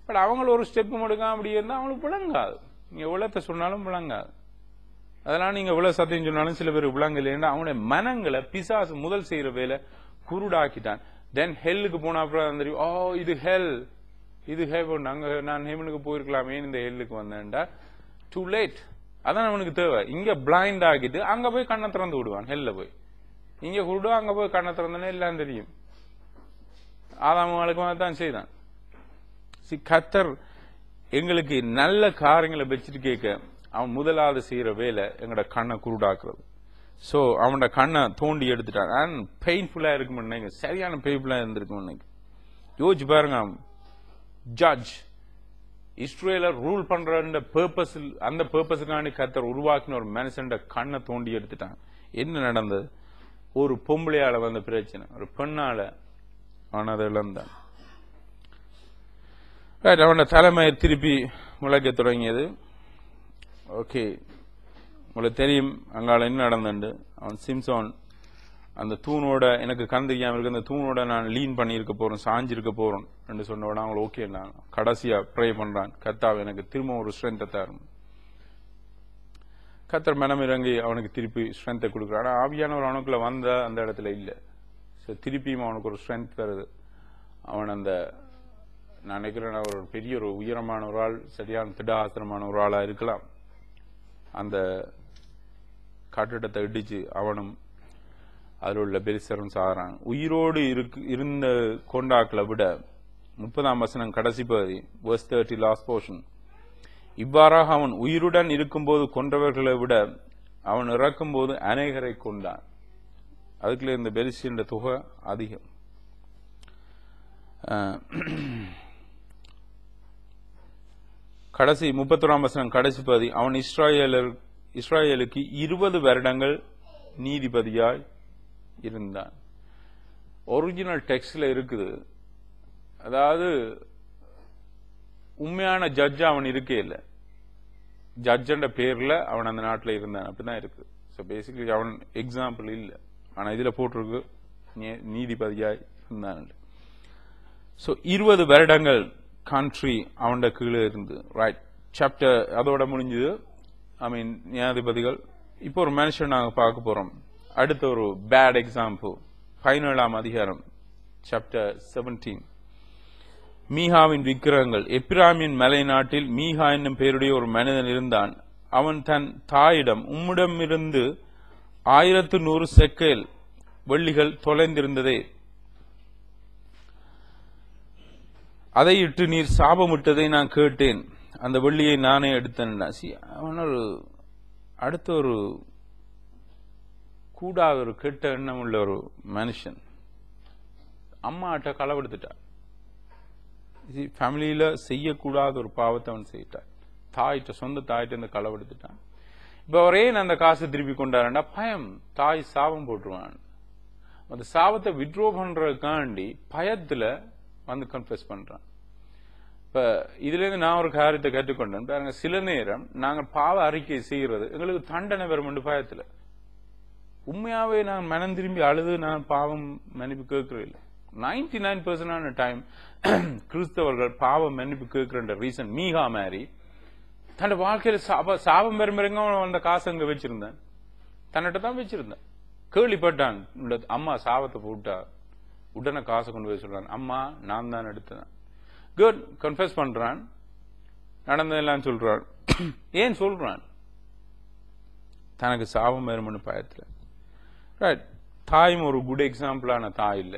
பட் அவங்கள ஒரு ஸ்டெப் எடுக்காம அப்படியே இருந்தா அவங்களுக்கு விளங்காது. நீங்க எவ்வளத்தை சொன்னாலும் விளங்காது. அதெல்லாம் நீங்க எவ்வளவு சத்தியம் சொன்னாலும் சில பேர் விளங்க இல்லைன்னா அவங்களுடைய மனங்களை பிசாசு முதல் செய்யற வேலை குருடாக்கிட்டான். தென் ஹெல்லுக்கு போன அப்புறம் தெரியும், ஓ இது ஹெல், இது ஹெவன், நான் ஹெவனுக்கு போயிருக்கலாமே, இந்த ஹெல்லுக்கு வந்தேன்டா. Too late. அதான் அவனுக்கு தேவை. இங்க பிளைண்ட் ஆகிட்டு அங்க போய் கண்ணை திறந்து விடுவான். ஹெல்ல போய் இங்க குருடா, அங்க போய் கண்ணை திறந்தனே எல்லாம் தெரியும். ஆதாமுக்கு தான் செய்தான். கர்த்தர் எங்களுக்கு நல்ல காரியங்களை வச்சுட்டு கேட்க, அவன் முதலாவது செய்யற வேலை எங்களோட கண்ணை குருடாக்குறது. சோ அவனோட கண்ணை தோண்டி எடுத்துட்டான். பெயின்ஃபுல்லா இருக்கும், சரியான பெயின்ஃபுல்லா இருந்திருக்கும். யோசிச்சு பாருங்க, ஜட்ஜ் இஸ்ரேல ரூல் பண்ற பர்பஸ், அந்த பர்பஸுக்காண்டி கர்த்தர் உருவாக்கின ஒரு மனுஷன் கண்ணை தோண்டி எடுத்துட்டான். என்ன நடந்தது? ஒரு பொம்பளையால வந்த பிரச்சனை, ஒரு பெண்ணால அவன் அதை இழந்தான். அவனோட தலைமையை திருப்பி முளைக்க தொடங்கியது. ஓகே, உங்களுக்கு தெரியும் அங்கால என்ன நடந்துண்டு. அவன் சிம்சோன் அந்த தூணோட, எனக்கு கண் தெரியாம இருக்கு, அந்த தூணோட நான் லீன் பண்ணியிருக்க போறேன், சாஞ்சிருக்க போறேன் என்று சொன்ன உடனே அவங்க ஓகே. நான் கடைசியா ப்ரே பண்றான், கர்த்தாவே எனக்கு திரும்ப ஒரு ஸ்ட்ரென்த்தை தரும். கர்த்தர் மனம் இறங்கி அவனுக்கு திருப்பி ஸ்ட்ரென்த்தை கொடுக்குறான். ஆனா ஆவியானவர் அவனுக்குள்ள வந்த அந்த இடத்துல இல்ல. திருப்பியும் அவனுக்கு ஒரு ஸ்ட்ரென்த் தருது. அவன் அந்த, நான் நினைக்கிறேன் ஒரு பெரிய ஒரு உயரமான ஒரு ஆள், சரியான திடாசனமான ஒரு ஆளா இருக்கலாம். அந்த கட்டிடத்தை இடிச்சு அவனும் அதில் உள்ள பெலிஸ்தரும் சாகிறான். உயிரோடு இருந்த கொண்டாக்களை விட 30ஆம் வசனம் கடைசி பகுதி, verse 30 லாஸ்ட் போர்ஷன், இவ்வாறாக அவன் உயிருடன் இருக்கும்போது கொன்றவர்களை விட அவன் இறக்கும் போது அநேகரை கொண்டான். அதுக்குள்ள இந்த பெலிஸ்தியன் தொகை அதிகம். கடைசி 31ஆம் வசனம் கடைசி பகுதி, அவன் இஸ்ராயேலுக்கு 20 வருடங்கள் நீதிபதியாய் இருந்தான். ஒரிஜினல் டெக்ஸ்ட்ல இருக்குது. அதாவது உண்மையான ஜட்ஜ் அவன் இருக்கே இல்ல, ஜட்ஜ் என்ற பேர்ல அவன் அந்த நாட்டில் இருந்தான், அப்படிதான் இருக்கு. ஸோ பேசிக்கலி அவன் எக்ஸாம்பிள் இல்லை. ஆனா இதுல போட்டிருக்கு நீதிபதியாய் இருந்தான். ஸோ 20 வருடங்கள் கண்ட்ரி அவன் கீழே இருந்து ரைட் சாப்டர் அதோட முடிஞ்சது. ஐ மீன் நியாயாதிபதிகள். இப்போ ஒரு மனுஷன் நாங்க பார்க்க போறோம். அடுத்த ஒரு பேட் எக்ஸாம்பிள் 17ஆம் அதிகாரம் சாப்டர் 17. மீகாவின் விக்கிரகங்கள். எப்பிராமின் மலை நாட்டில் மீகா என்னும் பெயருடைய ஒரு மனிதன் இருந்தான். அவன் தன் தாயிடம், உம்மிடமிருந்து 1100 செக்கல் வெள்ளிகள் தொலைந்திருந்ததே, அதை இட்டு நீர் சாபமிட்டதை நான் கேட்டேன், அந்த வெள்ளியை நானே எடுத்தேன். அவன் அடுத்த ஒரு கூடாத ஒரு கெட்ட எண்ணம் உள்ள ஒரு மனுஷன். அம்மாட்ட களவெடுத்துட்டான். ஃபேமிலியில செய்யக்கூடாத ஒரு பாவத்தை அவன் செய்யிட்டான். தாயிட்ட, சொந்த தாயிட்ட இந்த களவெடுத்துட்டான். இப்ப அவரே அந்த காசு திருப்பி கொண்டாருண்டா பயம், தாய் சாபம் போட்டுருவான். அந்த சாபத்தை விட்ரோ பண்றதுக்காண்டி பயத்துல வந்து கன்ஃபெஸ் பண்றான். இப்ப இதுல இருந்து நான் ஒரு காரியத்தை கற்றுக்கொண்டேன் பாருங்க. சில நேரம் நாங்க பாவ அறிக்கை செய்யறது எங்களுக்கு தண்டனை வரும் பயத்துல. உண்மையாவே நான் மனம் திரும்பி அழுது நான் பாவம் மன்னிப்பு கேட்கிறேன். 99% டைம் கிறிஸ்தவர்கள் பாவம் மன்னிப்பு கேட்கிற ரீசன் மீகா மாதிரி தன் வாழ்க்கையில சாபம் பெருமைங்க அந்த காசு அங்க வச்சிருந்தேன், தன்னிட்ட தான் வச்சிருந்தேன். கேள்விப்பட்டான் அம்மா சாபத்தை போட்டா, உடனே காசை கொண்டு போய் சொல்றான், அம்மா நான் தான் எடுத்தேன். குட், கன்ஃபெஸ் பண்றான், நடந்ததெல்லாம் சொல்றான். ஏன் சொல்றான்? தனக்கு சாபம் வரும்னு பயத்துல. ரைட். தாயும் ஒரு குட் எக்ஸாம்பிளான தாய் இல்ல,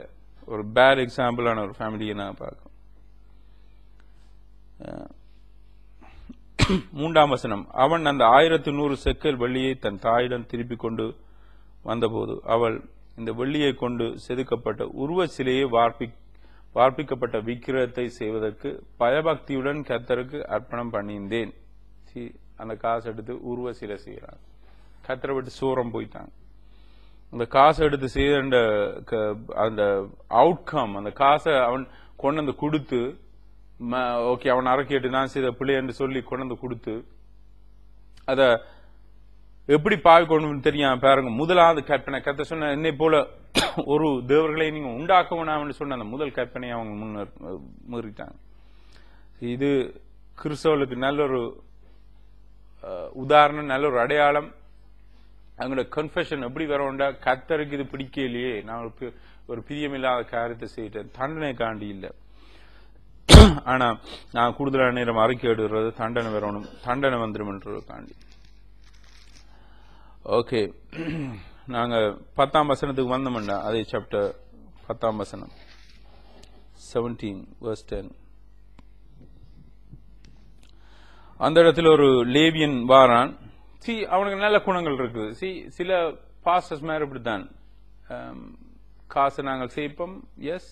ஒரு பேட் எக்ஸாம்பிளான ஒரு ஃபேமிலியை நான் பார்க்கணும். 3ஆம் வசனம். அவன் அந்த 1100 செக்கல் வெள்ளியை தன் தாயிடம் திருப்பி கொண்டு வந்தபோது அவள், இந்த வெள்ளியை கொண்டு செதுக்கப்பட்ட உருவ சிலையை வார்ப்பிக்கப்பட்ட விக்கிரகத்தை செய்வதற்கு பயபக்தியுடன் கர்த்தருக்கு அர்ப்பணம் பண்ணியிருந்தேன். அந்த காசு எடுத்து உருவ சிலை செய்யறாங்க. கர்த்தரை விட்டு சூரம் போயிட்டாங்க. அந்த காசை எடுத்து செய்த அந்த அவுட்கம், அந்த காசை அவன் கொண்டு வந்து கொடுத்து, ஓகே அவன் அறக்கிட்டு நான் செய்த பிள்ளை என்று சொல்லி கொண்டு வந்து கொடுத்து, அத எப்படி பாவி கொண்டு தெரியாம பாருங்க. முதலாவது கற்பனை கத்த சொன்ன, என்னை போல ஒரு தேவர்களை நீங்க உண்டாக்க வேணாம்னு சொன்ன அந்த முதல் கற்பனையை அவங்க மீறிட்டாங்க. இது கிறிஸ்தவர்களுக்கு நல்ல ஒரு உதாரணம், நல்ல ஒரு அடையாளம். அவங்களோட கன்ஃபெஷன் எப்படி வரோண்டா, கர்த்தருக்கு இது பிடிக்கலையே, நான் ஒரு பிரியமில்லாத காரியத்தை செய்யிட்டேன், தண்டனை காண்டி இல்லை. ஆனா நான் கூடுதலான நேரம் அறிக்கை எடுக்கிறது தண்டனை வரணும், தண்டனை வந்துடும் காண்டி. ஓகே, நாங்க 10ஆம் வசனத்துக்கு வந்தோம்னா அதே சாப்டர் 10ஆம் வசனம் 17 verse 10. அந்த இடத்துல ஒரு லேவியன் வாரான். அவனுக்கு நல்ல குணங்கள் இருக்குது. சில பாஸ்டர்ஸ் மாதிரி இப்படித்தான், காசு நாங்கள் சேர்ப்போம். எஸ்,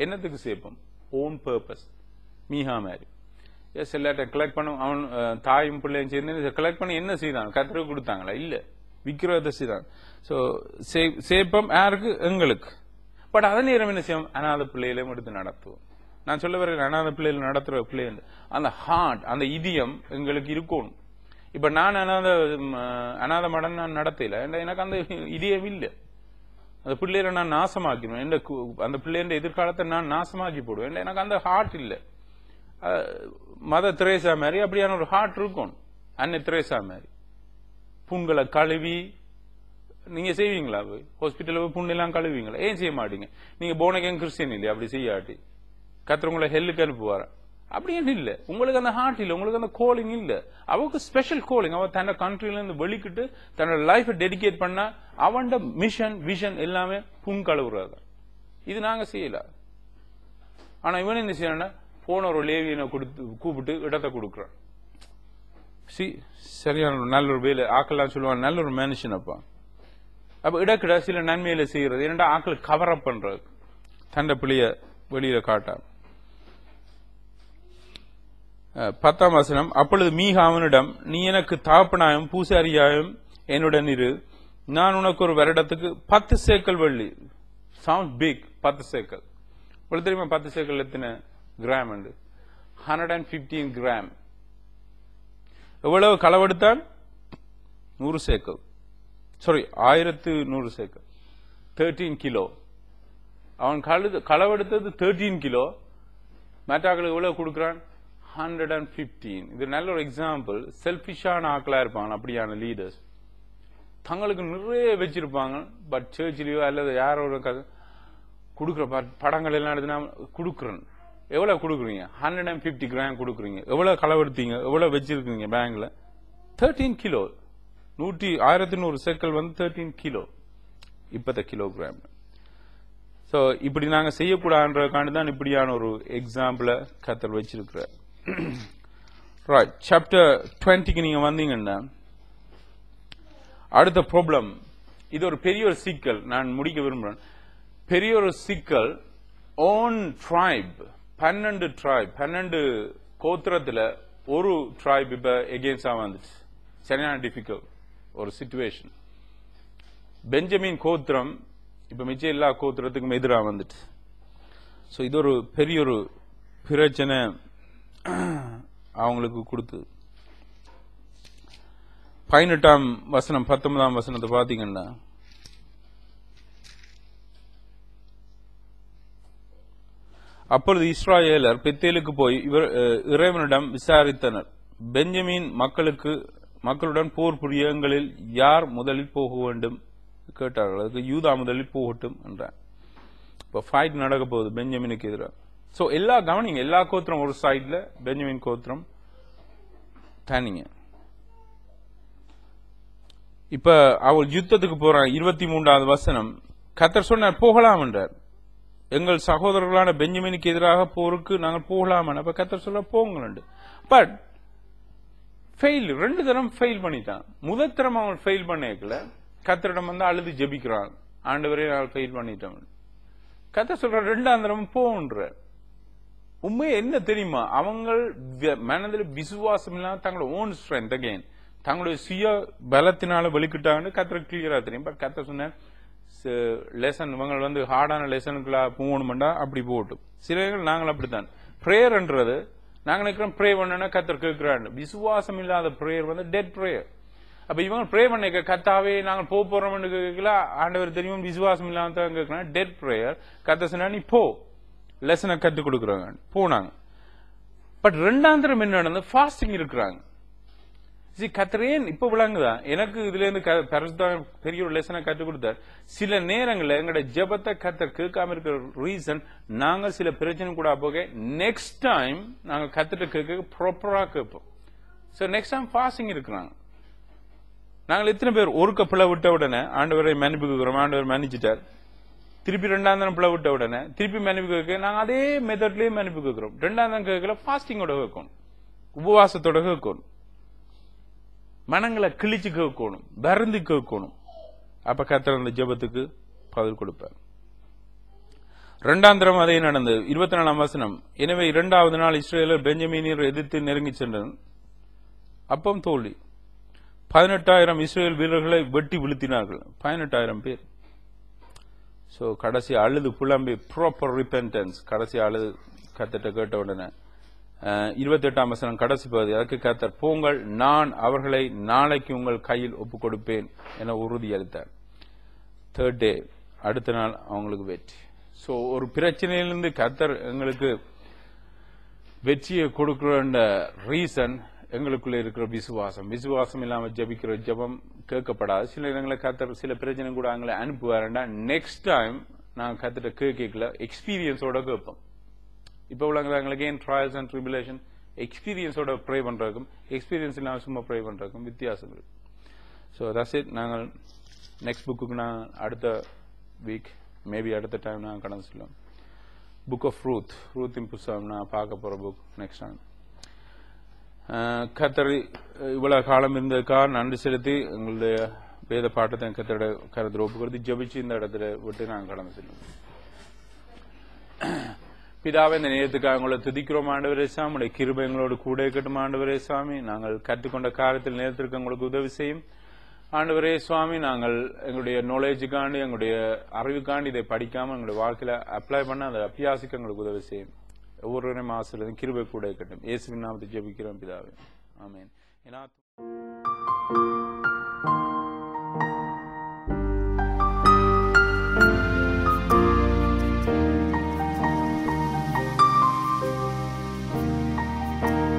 என்னத்துக்கு சேர்ப்போம்? Own purpose. மீஹா மாதிரி எஸ், எல்லாத்தையும் கலெக்ட் பண்ணும். அவன் தாயும் பிள்ளையும் சேர்ந்து கலெக்ட் பண்ணி என்ன செய்தான்? கர்த்தருக்கு கொடுத்தாங்களா? இல்ல, விக்கிரகத்தை செய்தான். சோ சேர்ப்பம் யாருக்கு? எங்களுக்கு. பட் அதே நேரம் என்ன செய்வோம்? அநாத பிள்ளைகளையும் எடுத்து நடத்துவோம். நான் சொல்ல வர அநாத பிள்ளைகள் நடத்துற பிள்ளைகள், அந்த ஹார்ட், அந்த இதயம் எங்களுக்கு இருக்கணும். இப்ப நான் அநாத மடம் நான் நடத்தல, எனக்கு அந்த இதயம் இல்லை. அந்த பிள்ளைகளை நான் நாசமாக்கிடுவேன், அந்த பிள்ளைங்க எதிர்காலத்தை நான் நாசமாக்கி போடுவேன். எனக்கு அந்த ஹார்ட் இல்லை. மதர் தெரேசா மாதிரி அப்படியான ஒரு ஹார்ட் இருக்கும். அன்னை தெரேசா மாதிரி புண்களை கழுவி நீங்க செய்வீங்களா? ஹாஸ்பிட்டல் போய் புண்ணெல்லாம் கழுவீங்களா? ஏன் செய்ய மாட்டீங்க? நீங்க போனகன் கிறிஸ்டியன் இல்லையா? அப்படி செய்யாட்டி கர்த்தர் உங்களை ஹெல்லுக்கு அனுப்புவார? அப்படின்னு இல்ல. உங்களுக்கு அந்த ஹார்ட் இல்ல, உங்களுக்கு அந்த கோலிங் இல்ல. அவருக்கு ஸ்பெஷல் கோலிங். அவன் தன்னை கண்ட்ரில இருந்து வெளிக்கிட்டு தன்னோட லைஃபை டெடிகேட் பண்ணா அவன் மிஷன் விஷன் எல்லாமே புண் கழுவுறது. இது நாங்க செய்யல. ஆனா இவன் என்ன செய்யறான்னா, போன ஒரு லேவியனை கூப்பிட்டு இடத்தை கொடுக்கறான். சரியான நல்ல ஒரு வேலை. ஆக்கெல்லாம் சொல்லுவாங்க நல்ல ஒரு மனுஷன். அப்ப இடக்கிட சில நன்மையில செய்யறது, இரண்டா ஆக்கள் கவர் அப் பண்றது, தண்டை பிள்ளைய வெளியில காட்டா. 10ஆம் வசனம். அப்பொழுது மீகா அவனிடம், நீ எனக்கு தகப்பனாயும் பூசாரியாயும் என்னுடன் இரு, நான் உனக்கு ஒரு வருடத்துக்கு 10 சேக்கல் வெள்ளி. Sound big. 10 சேக்கல். உங்களுக்கு தெரியுமா 10 சேக்கல் எத்தனை கிராம்? 115 கிராம். எவ்வளவு களவெடுத்தான்? 100 சேக்கல். சாரி 1100 சேக்கல் 13 கிலோ. அவன் களவெடுத்தது 13 கிலோ. மேட்டாக்களுக்கு எவ்வளவு கொடுக்கிறான்? 115. இது நல்ல ஒரு எக்ஸாம்பிள். செல்பிஷான ஆக்களா இருப்பாங்க அப்படியான லீடர்ஸ். தங்களுக்கு நிறைய வச்சிருப்பாங்க. பட் சர்ச்சிலேயோ அல்லது யாரோட கொடுக்குற படங்கள் எல்லாம் எடுத்து கொடுக்குறேன். எவ்வளவு கொடுக்குறீங்க? 150 கிராம் கொடுக்குறீங்க. எவ்வளவு களவெடுத்தீங்க? எவ்வளவு வச்சிருக்கீங்க பேங்க்ல? 13 கிலோ. 1100 சேக்கல் 13 கிலோ. இப்பத்த கிலோகிராம். சோ இப்படி நாங்க செய்யக்கூடாதுன்றதுக்காண்டி தான் இப்படியான ஒரு எக்ஸாம்பிள கர்த்தர் வச்சிருக்கிறார். ரைட், சாப்டர் 20க்கு நீங்க வந்தீங்கன்னா அடுத்த ப்ராப்ளம். இது ஒரு பெரிய ஒரு சிக்கல். நான் முடிக்க விரும்புறேன். பெரிய ஒரு சிக்கல். ஓன் ட்ரைப் 12 கோத்திரத்துல ஒரு ட்ரைப் இப்ப எகெயின்ஸ்டா வந்துச்சு. சரியான டிஃபிகல்ட் ஒரு சிச்சுவேஷன். பெஞ்சமின் கோத்திரம் இப்ப மிச்சம் எல்லா கோத்திரத்துக்கும் எதிராக வந்துட்டு. சோ இது ஒரு பெரிய ஒரு பிரச்சனை அவங்களுக்கு கொடுத்து. 18ஆம் வசனம் 19ஆம் வசனத்தை பாத்தீங்கன்னா, அப்பொழுது இஸ்ராயேலர் பெத்தேலுக்கு போய் இறைவனிடம் விசாரித்தனர். பெஞ்சமின் மக்களுடன் போர் புரியங்களில் யார் முதலில் போக வேண்டும் கேட்டார்கள். அதுக்கு யூதா முதலில் போகட்டும் என்றார். இப்ப ஃபைட் நடக்க போகுது பெஞ்சமினுக்கு எதிராக. சோ எல்லா கவனிங்க, எல்லா கோத்திரம் ஒரு சைட்ல, பெஞ்சமின் கோத்திரம் தனிங்க. இப்ப அவள் யுத்தத்துக்கு போறாங்க. 23வது வசனம், கர்த்தர் சொன்னார் போகலாம் என்றார். எங்கள் சகோதரர்களான பெஞ்சமினுக்கு எதிராக போருக்கு நாங்கள் போகலாம். அப்ப கர்த்தர் சொல்ல போங்க. பட் ஃபெயில், 2 தரம் ஃபெயில் பண்ணிட்டான். முதல் தரம் அவன் ஃபெயில் பண்ணிக்கல. கர்த்தரிடம் வந்து அழுது ஜெபிக்கிறான், ஆண்டவரே நான் ஃபெயில் பண்ணிட்டோம். கர்த்தர் சொல்ற 2ஆம் தரம் போன்ற. உண்மை என்ன தெரியுமா? அவங்க மனதில் விசுவாசம் இல்லாம தங்களோட ஓன் ஸ்ட்ரென்த் அகைன் தங்களுடைய சுய பலத்தினால வெளிக்கிட்டாங்கன்னு கர்த்தர் கிளியரா தெரியும். பட் கர்த்தர் சொன்ன லெசன் இவங்க வந்து ஹார்டான லெசனுக்குள்ள போகணும்டா அப்படி போகட்டும். சில நாங்கள் அப்படித்தான். பிரேயர்ன்றது நாங்க நினைக்கிறோம் ப்ரே பண்ணா கர்த்தர் கேட்கிறாரு. விசுவாசம் இல்லாத பிரேயர் வந்து டெட் பிரேயர். அப்ப இவங்க ப்ரே பண்ண கர்த்தாவே நாங்கள் போறோம்னு கேட்கல, ஆண்டவர் தெரியும் விசுவாசம் இல்லாம கேட்கலாம். Dead prayer. கர்த்தர் சொன்னா நீ போ, லெசனை கற்றுக் கொடுக்குறாங்க, போனாங்க. பட் 2ஆம் தரம் என்ன நடந்து ஃபாஸ்டிங் இருக்கிறாங்க. கர்த்தரேன் இப்ப விளங்குதா எனக்கு இதுல இருந்து பெரிய ஒரு லெசனை கற்றுக் கொடுத்தார். சில நேரங்களில் எங்களோட ஜெபத்தை கர்த்தர் கேட்காம இருக்கிற ரீசன், நாங்க சில பிரச்சனை கூட போக நெக்ஸ்ட் டைம் நாங்க கர்த்தர் கேட்க ப்ராப்பரா கேட்போம். சோ நெக்ஸ்ட் டைம் ஃபாஸ்டிங் இருக்கிறாங்க. நாங்கள் எத்தனை பேர் ஒருக்க பிள்ளை விட்ட உடனே ஆண்டவரை மன்னிப்பு கேட்கிறோம், ஆண்டவர் மன்னிச்சுட்டார். திருப்பி 2ஆம் தரம் பிள்ளை விட்ட உடனே திருப்பி மன்னிப்பு கேட்க நாங்க அதே மெத்தட்லயே மன்னிப்பு கேட்கிறோம். 2ஆம் தரம் கேட்கல, ஃபாஸ்டிங்கோட கேட்கணும், உபவாசத்தோட கேட்கணும், மனங்களை கிழிச்சு கேட்கணும், வருந்தி கேட்கணும். அப்ப கர்த்தர் அந்த ஜெபத்துக்கு பதில் கொடுப்பார். 2ஆம் தரம் அதே நடந்தது. 24ஆம் வசனம், எனவே 2வது நாள் இஸ்ரவேலர் பெஞ்சமினியர் எதிர்த்து நெருங்கி சென்றனர். அப்பம் தோல்வி. 18,000 இஸ்ரவேல் வீரர்களை வெட்டி வீழ்த்தினார்கள். 18,000 பேர். சோ கடைசி அழுது புலம்பி ப்ராப்பர் ரிபென்டன்ஸ். கடைசி அழுது கர்த்தர்ட்ட கேட்ட உடனே 28ஆம் வசனம் கடைசி பகுதி, அதற்கு கர்த்தர் போங்கள், நான் அவர்களை நாளைக்கு உங்கள் கையில் ஒப்புக் கொடுப்பேன் என உறுதி அளித்தார். 3rd day, அடுத்த நாள் அவங்களுக்கு வெற்றி. சோ ஒரு பிரச்சனையிலிருந்து கர்த்தர் எங்களுக்கு வெற்றியை கொடுக்கிற ரீசன் எங்களுக்குள்ள இருக்கிற விசுவாசம். விசுவாசம் இல்லாம ஜபிக்கிற ஜபம் கேட்கப்படாது. சில இடங்களில் கர்த்தர் சில பிரச்சனை கூட அவங்களை அனுப்புவாருண்டா நெக்ஸ்ட் டைம் நாங்க கர்த்தர்ட்ட கேட்கல, எக்ஸ்பீரியன்ஸோட கேட்போம். இப்ப உள்ளவங்களுக்கு ஏன் ட்ரையல்ஸ் அண்ட் ட்ரிபுலேஷன் எக்ஸ்பீரியன்ஸோட ப்ரே பண்றதுக்கும் எக்ஸ்பீரியன்ஸ் இல்லாம சும்மா ப்ரே பண்றதுக்கும் வித்தியாசம் இருக்கு. So that's it. நாங்கள் நெக்ஸ்ட் புக்குக்கு நான் அடுத்த வீக் மேபி அடுத்த டைம் நாங்கள் கடந்து செல்லும். புக் ஆஃப் ரூத்தின் புஸ்தகம் நான் பார்க்க போற புக் நெக்ஸ்ட் டைம். கர்த்தர் இவ்வளவு காலம் இருந்ததுக்காக நன்றி செலுத்தி எங்களுடைய வேத பாட்டத்தை கர்த்தரோட கருத்து ஒப்பு கொடுத்து ஜபிச்சு இந்த இடத்துல விட்டு நாங்கள் கடந்து செல்லும். பிதாவே, இந்த நேரத்துக்காக உங்களை துதிக்கிறோம் ஆண்டவரே சாமி. உடைய கிருபை எங்களோடு கூட இருக்கட்டும் ஆண்டவரே சாமி. நாங்கள் கற்றுக்கொண்ட காரியத்தில் நேரத்திற்கு உங்களுக்கு உதவி செய்யும் ஆண்டவரே சுவாமி. நாங்கள் எங்களுடைய நாலேஜுக்காண்டி எங்களுடைய அறிவுக்காண்டி இதை படிக்காம எங்களுடைய வாழ்க்கையில அப்ளை பண்ண அதை அபியாசிக்க எங்களுக்கு உதவி செய்யும். ஒவ்வொருவரையும் ஆசீர்வதியும், கிருபை கூட இருக்கட்டும். இயேசுவின் நாமத்தை ஜெபிக்கிறோம் பிதாவே, ஆமென். வணக்கம்.